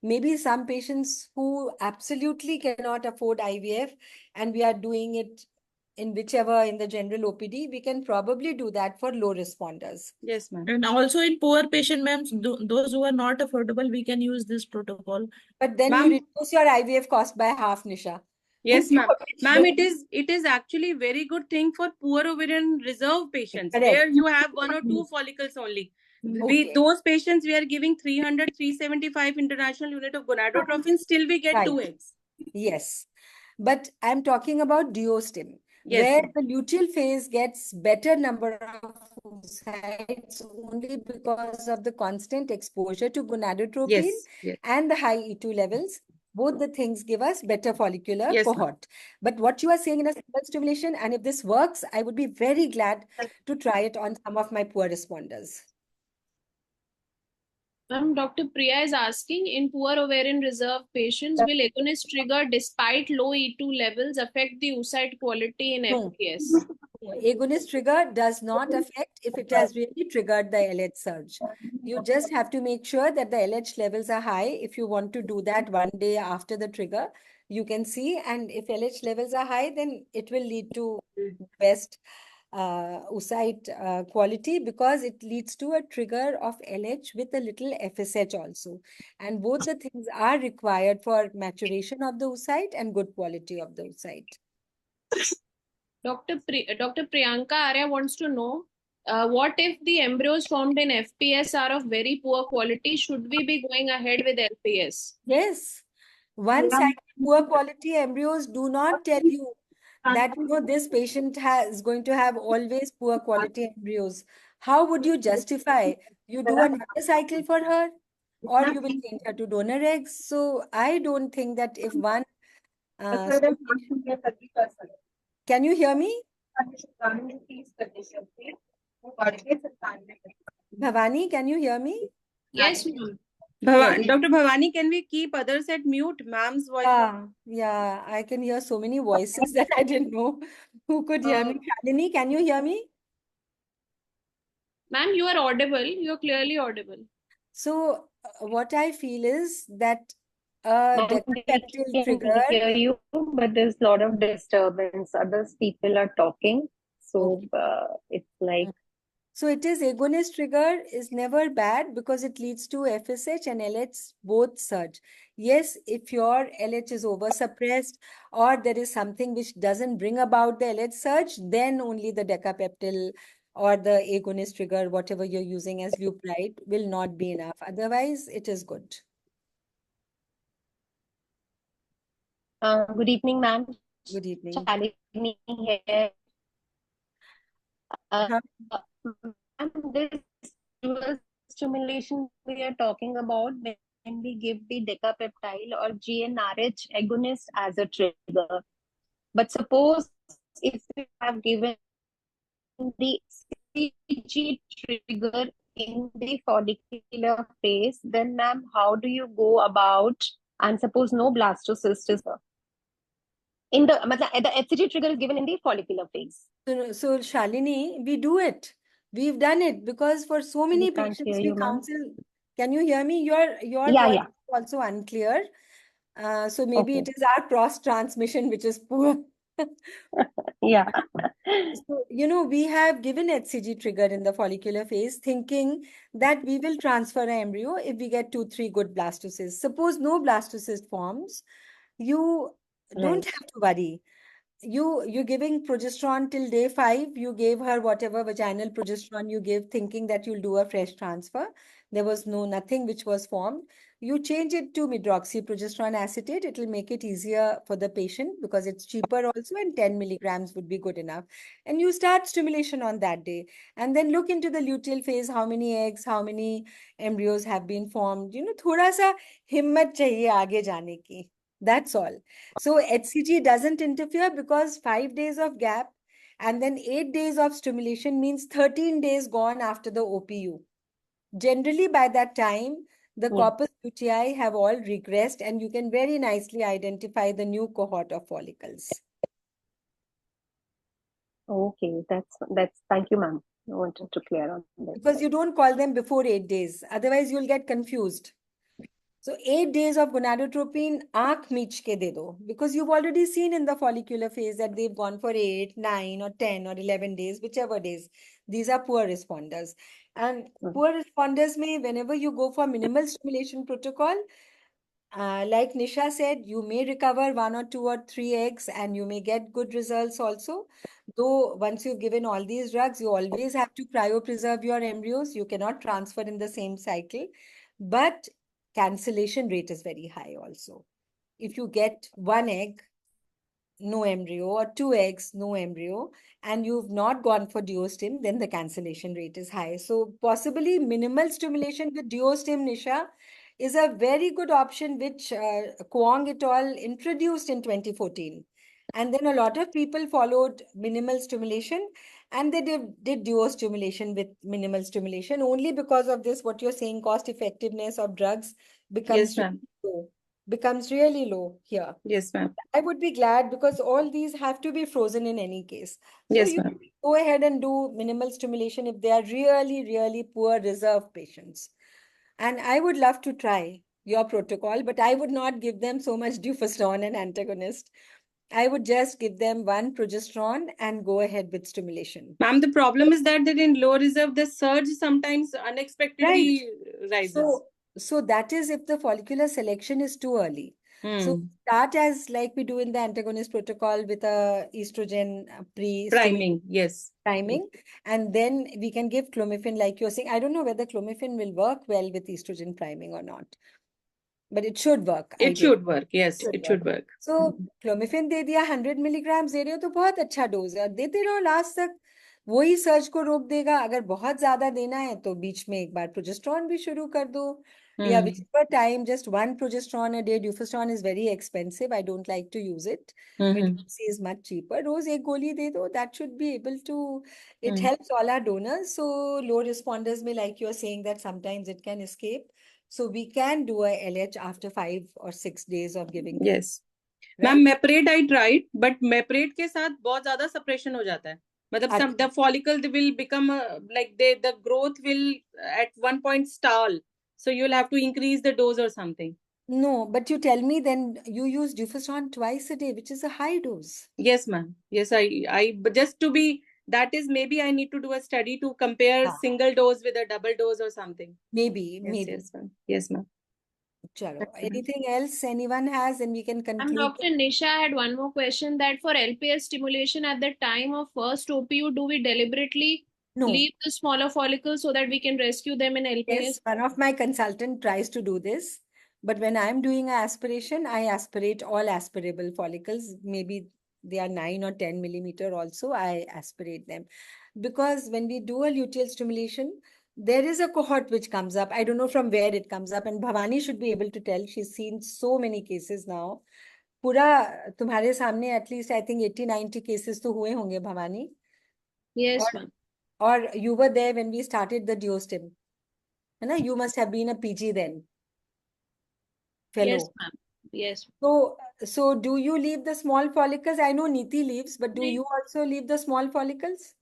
Maybe some patients who absolutely cannot afford IVF and we are doing it in whichever in the general OPD, we can probably do that for low responders. Yes, ma'am. And also in poor patient, ma'am, those who are not affordable, we can use this protocol. But then you reduce your IVF cost by half, Nisha. Yes, ma'am. Ma'am, it is actually very good thing for poor ovarian reserve patients. Correct. Where you have 1 or 2 follicles only. Okay. Those patients we are giving 300, 375 international unit of gonadotropin, still we get 2 eggs. Yes. But I'm talking about DUO STIM, Yes. where the luteal phase gets better number of oocytes only because of the constant exposure to gonadotropin and the high E2 levels. Both the things give us better follicular cohort. But what you are saying in a simple stimulation, and if this works, I would be very glad to try it on some of my poor responders. Dr. Priya is asking, in poor ovarian reserve patients, will agonist trigger despite low E2 levels affect the oocyte quality in FPS? No. Agonist trigger does not affect if it has really triggered the LH surge. You just have to make sure that the LH levels are high. If you want to do that one day after the trigger, you can see. And if LH levels are high, then it will lead to best oocyte quality because it leads to a trigger of LH with a little FSH also. And both the things are required for maturation of the oocyte and good quality of the oocyte. Dr. Priyanka Arya wants to know, what if the embryos formed in FPS are of very poor quality? Should we be going ahead with LPS? Yes. One-sided poor quality embryos do not tell you that this patient is going to have always poor quality embryos. How would you justify? You do another cycle for her, or you will change her to donor eggs. So I don't think that if one... can you hear me? Bhavani, can you hear me? Yes, ma'am. Dr. Bhavani, can we keep others at mute? Ma'am's voice. Yeah, I can hear so many voices that I didn't know who could hear me. Shalini, can you hear me? Ma'am, you are audible. You are clearly audible. So what I feel is that decapeptyl trigger... hear you, but there's a lot of disturbance. Other people are talking. So it's like... So it is agonist trigger is never bad because it leads to FSH and LH both surge. Yes, if your LH is oversuppressed or there is something which doesn't bring about the LH surge, then only the decapeptyl or the agonist trigger, whatever you're using as Luteal, will not be enough. Otherwise, it is good. Good evening, ma'am. Good evening. Shalini here. Huh? Ma'am, this dual stimulation we are talking about when we give the decapeptile or GnRH agonist as a trigger. But suppose if we have given the CG trigger in the follicular phase, then ma'am, how do you go about, and suppose no blastocyst is in the HCG trigger is given in the follicular phase. So Shalini, we do it. We've done it because for so many We can't patients hear we you, ma'am. counsel. Can you hear me? Your Yeah, voice yeah. is also unclear. So maybe Okay. it is our cross transmission which is poor. Yeah. So, we have given HCG trigger in the follicular phase, thinking that we will transfer an embryo if we get 2-3 good blastocysts. Suppose no blastocyst forms, you don't Right. have to worry. You're giving progesterone till day 5. You gave her whatever vaginal progesterone you give, thinking that you'll do a fresh transfer. There was nothing which was formed. You change it to medroxyprogesterone acetate. It will make it easier for the patient because it's cheaper also, and 10 milligrams would be good enough. And you start stimulation on that day. And then look into the luteal phase, how many eggs, how many embryos have been formed. Thoda sa himmat chahiye aage jaane ki. That's all. So HCG doesn't interfere because 5 days of gap and then 8 days of stimulation means 13 days gone after the OPU. Generally, by that time, the Yeah. corpus luteae have all regressed and you can very nicely identify the new cohort of follicles. Okay. That's. Thank you, ma'am. I wanted to clear on this. Because you don't call them before 8 days. Otherwise, you'll get confused. So 8 days of gonadotropin, aankh meech ke de do. Because you've already seen in the follicular phase that they've gone for 8, 9, or 10, or 11 days, whichever days. These are poor responders. And poor responders may, whenever you go for minimal stimulation protocol, like Nisha said, you may recover 1 or 2 or 3 eggs and you may get good results also. Though once you've given all these drugs, you always have to cryopreserve your embryos. You cannot transfer in the same cycle. But cancellation rate is very high also. If you get 1 egg, no embryo, or 2 eggs, no embryo, and you've not gone for DUO STIM, then the cancellation rate is high. So possibly minimal stimulation with DUO STIM, Nisha, is a very good option which Kwong et al. Introduced in 2014. And then a lot of people followed minimal stimulation and they did DUO stimulation with minimal stimulation. Only because of this, what you're saying, cost effectiveness of drugs becomes Yes, ma'am. low, becomes really low here. Yes, ma'am. I would be glad because all these have to be frozen in any case. So Yes, you ma'am. go ahead and do minimal stimulation if they are really, really poor reserve patients. And I would love to try your protocol, but I would not give them so much dufestrone and antagonist. I would just give them 1 progesterone and go ahead with stimulation. Ma'am, the problem is that in low reserve, the surge sometimes unexpectedly rises. So that is if the follicular selection is too early. So Hmm. start as like we do in the antagonist protocol with a estrogen Priming, yes. priming, and then we can give clomiphene like you're saying. I don't know whether clomiphene will work well with estrogen priming or not, but it should work. It should work. Yes, it should work. So clomiphene दे दिया 100 milligram दे रहे हो तो बहुत अच्छा dose है और देते रहो लास्ट तक वही सर्ज को रोक देगा अगर बहुत ज्यादा देना है तो बीच में एक बार प्रोजेस्टेरॉन भी शुरू कर दो या whichever time just 1 progesterone a day. Dufestrone is very expensive. I don't like to use it. Midroxy is much cheaper. रोज एक गोली दे दो. That should be able to. It helps all our donors. So low responders may, like you're saying, that sometimes it can escape. So we can do a LH after 5 or 6 days of giving them. Yes. Ma'am Meprate I tried but Meprate के साथ बहुत ज्यादा suppression हो जाता है मतलब the follicle will become like the growth will at one point stall, so you'll have to increase the dose or something. No, but you tell me then you use Dufestrone twice a day, which is a high dose. Yes, ma'am. Yes, I but just to be, that is maybe I need to do a study to compare single dose with a double dose or something. Maybe. Yes, ma'am. Yes, ma'am. Chalo. Anything else anyone has, and we can conclude. Dr. Nisha had one more question, that for LPS stimulation at the time of first OPU, do we deliberately leave the smaller follicles so that we can rescue them in LPS? Yes, one of my consultant tries to do this. But when I'm doing an aspiration, I aspirate all aspirable follicles. Maybe they are 9 or 10 millimeter also, I aspirate them. Because when we do a luteal stimulation, there is a cohort which comes up. I don't know from where it comes up. And Bhavani should be able to tell. She's seen so many cases now. पूरा तुम्हारे सामने at least I think 80-90 cases तो हुए होंगे Bhavani. Yes, और ma'am. or you were there when we started the DUO STIM. है ना? You must have been a PG then. Fellow. Yes, ma'am. Yes. So do you leave the small follicles? I know Niti leaves, but do you also leave the small follicles?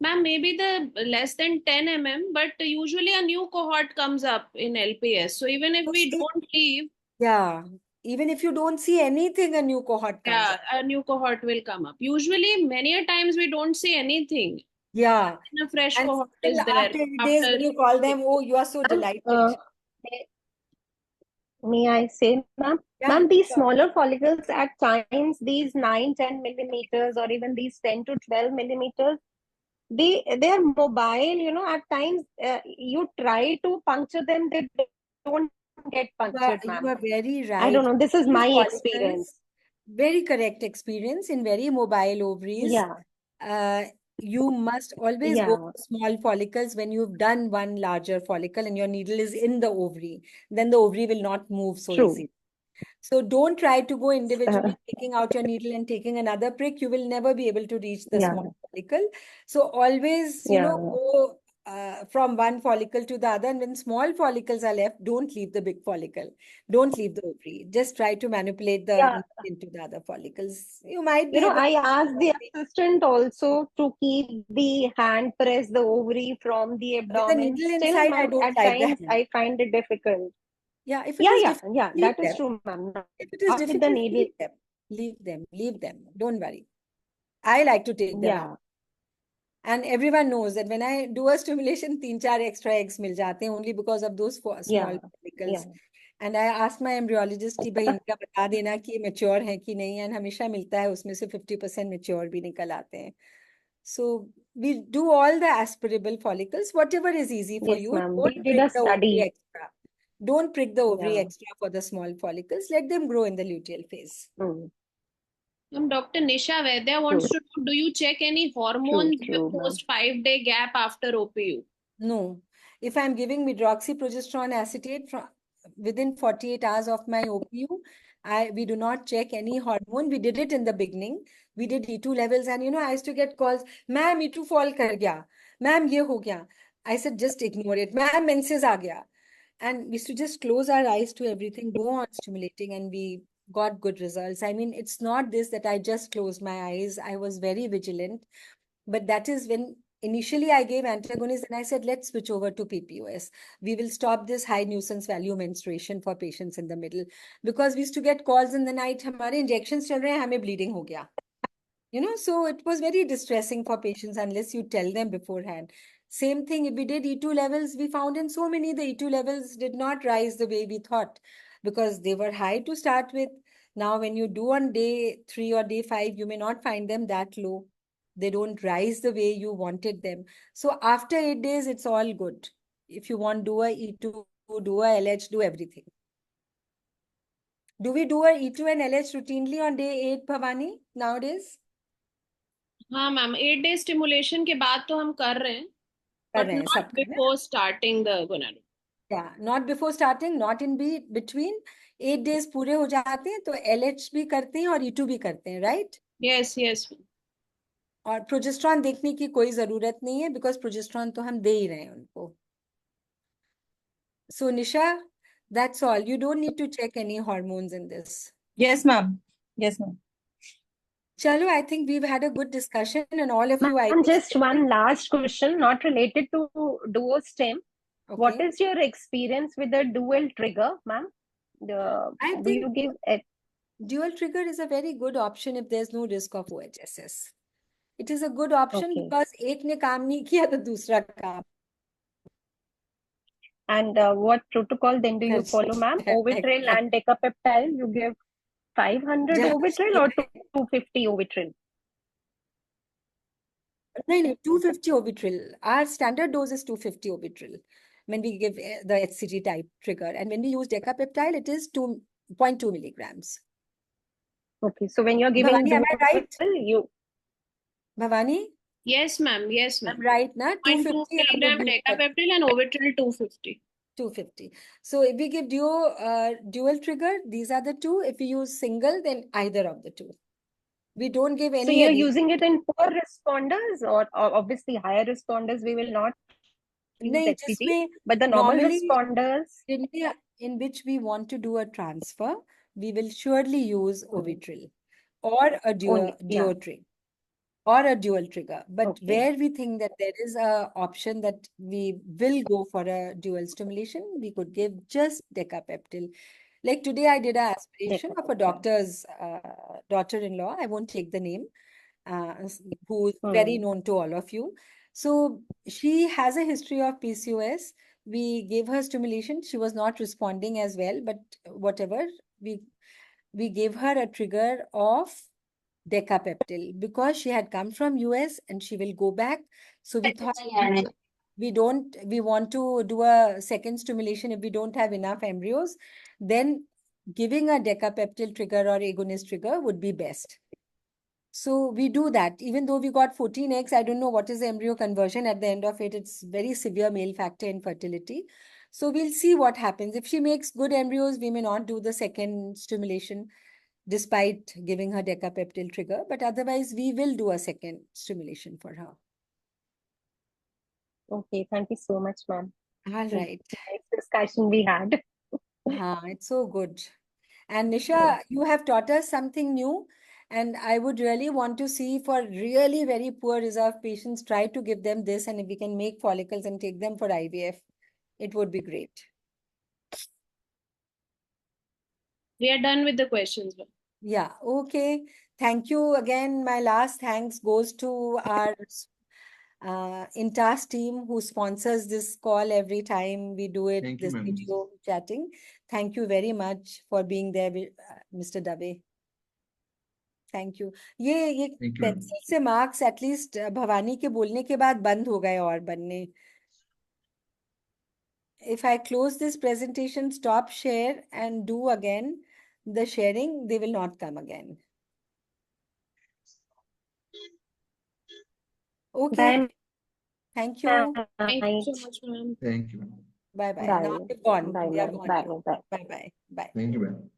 Ma'am, maybe the less than 10 mm, but usually a new cohort comes up in LPS. So even if we don't leave, Yeah, even if you don't see anything, a new cohort comes up. a new cohort will come up. Usually, many a times we don't see anything. Yeah. And a fresh And cohort still is there. after 8 days, when you call them, oh, you are so delighted. May I say, ma'am? Yeah, Ma'am, these sure. smaller follicles at times, these 9-10 millimeters or even these 10-12 millimeters, they are mobile, you know, at times you try to puncture them, they don't get punctured, You ma'am. are very right. I don't know, this is These my follicles, experience. very correct experience in very mobile ovaries. Yeah. You must always go for small follicles when you've done one larger follicle and your needle is in the ovary. Then the ovary will not move so True. easily. So don't try to go individually taking out your needle and taking another prick. You will never be able to reach the small follicle. So always, you know, go from one follicle to the other. And when small follicles are left, don't leave the big follicle. Don't leave the ovary. Just try to manipulate the needle into the other follicles. You might be You know, able I to asked the assistant also to keep the hand press the ovary from the with the abdomen. needle Still, inside. I ma'am, don't at like times that. I find it difficult. Yeah, if it is difficult, leave That is them. true, ma'am. If it is Not with the difficult, needle. leave them. Don't worry. I like to take them out. And everyone knows that when I do a stimulation, 3-4 extra eggs mil jate hain only because of those small follicles. And I asked my embryologist कि भाई इनका बता देना कि mature है कि नहीं, and हमेशा मिलता है उसमें से 50% mature भी निकल आते हैं. So we do all the aspirable follicles, whatever is easy for you. Ma'am. Don't We did prick a the ovary study. extra. Don't prick the ovary extra for the small follicles. Let them grow in the luteal phase. Dr. Nisha Vaidya wants to know, do you check any hormones post 5-day gap after OPU? No. If I'm giving medroxyprogesterone acetate within 48 hours of my OPU, we do not check any hormone. We did it in the beginning. We did E2 levels, and you know, I used to get calls, ma'am, E2 fall kar gaya. Ma'am, ye ho gaya. I said, just ignore it. Ma'am, menses aa gaya. And we used to just close our eyes to everything, go on stimulating, and we got good results. I mean, it's not this that I just closed my eyes. I was very vigilant. But that is when initially I gave antagonists and I said, let's switch over to PPOS. We will stop this high nuisance value menstruation for patients in the middle. Because we used to get calls in the night, हमारे injections चल रहे हैं, हमें bleeding हो गया. You know, so it was very distressing for patients unless you tell them beforehand. Same thing, if we did E2 levels, we found in so many the E2 levels did not rise the way we thought because they were high to start with. Now, when you do on day 3 or day 5, you may not find them that low. They don't rise the way you wanted them. So after 8 days, it's all good. If you want, do a E2, do a LH, do everything. Do we do a E2 and LH routinely on day 8, Bhavani, nowadays? हाँ ma'am 8 day stimulation के बाद तो हम कर रहे हैं but not before starting the gonadotropin. Yeah, not before starting, not in between. 8 days पूरे हो जाते हैं तो LH भी करते हैं और E2 भी करते हैं, right? Yes. और प्रोजेस्ट्रॉन देखने की कोई जरूरत नहीं है because प्रोजेस्ट्रॉन तो हम दे ही रहे हैं उनको. So Nisha, that's all. You don't need to check any hormones in this. Yes, ma'am. Yes, ma'am. Chalo, I think we've had a good discussion and all of you. And just one last question, not related to DUO STIM. Okay. What is your experience with the dual trigger, ma'am? I think you give it? Dual trigger is a very good option if there's no risk of OHSS. It is a good option because एक ने काम नहीं किया तो दूसरा काम. And what protocol then do you follow, ma'am? Ovitril and decapeptyl, you give 500 Ovitril or 250 Ovitril? No, 250 Ovitril. Our standard dose is 250 Ovitril. when we give the HCG type trigger. And when we use decapeptyl, it is 2.2 milligrams. Okay, so when you're giving Bhavani, am I right? you Bhavani? Yes, ma'am. Yes, I'm ma'am. right, na? 0.2 250 I would milligram give that. decapeptyl and Ovitril 250. 250. So if we give dual trigger, these are the two. If we use single, then either of the two. We don't give so any you're additional. using it in poor responders, or obviously higher responders we will not use नहीं, HCG, जिसमें but the normal normally responders. in which we want to do a transfer, we will surely use Ovitril or a Only, yeah. duo or a dual trigger. But Okay. where we think that there is a option that we will go for a dual stimulation, we could give just decapeptyl. Like today, I did an aspiration of a Decapeptyl. doctor's daughter-in-law. I won't take the name, who's very known to all of you. So she has a history of PCOS. We gave her stimulation. She was not responding as well, but whatever, we gave her a trigger of decapeptyl because she had come from US and she will go back. So we thought we want to do a second stimulation if we don't have enough embryos, then giving a decapeptyl trigger or agonist trigger would be best. So we do that. Even though we got 14 eggs, I don't know what is the embryo conversion at the end of it. It's very severe male factor infertility. So we'll see what happens. If she makes good embryos, we may not do the second stimulation despite giving her decapeptyl trigger. But otherwise, we will do a second stimulation for her. Okay, thank you so much, ma'am. All right. Nice discussion we had. It's so good. And Nisha, you have taught us something new. And I would really want to see for really very poor reserve patients, try to give them this. And if we can make follicles and take them for IVF, it would be great. We are done with the questions, ma'am. Yeah, okay. Thank you again. My last thanks goes to our INTAS team who sponsors this call every time we do it, Thank you, this ma'am. video chatting. Thank you very much for being there, Mr. Dave. Thank you ये Thank you, ma'am. Pencil से marks at least Bhavani के बोलने के बाद बंद हो गए और बनने if I close this presentation, stop share and do again the sharing, they will not come again. Okay. Bye. Thank you. Thank you so much, ma'am. Thank you, ma'am. Bye bye. Bye. Now they've gone. Bye, They are ma'am. gone. Bye. Bye. Bye bye. Bye. Thank you, ma'am.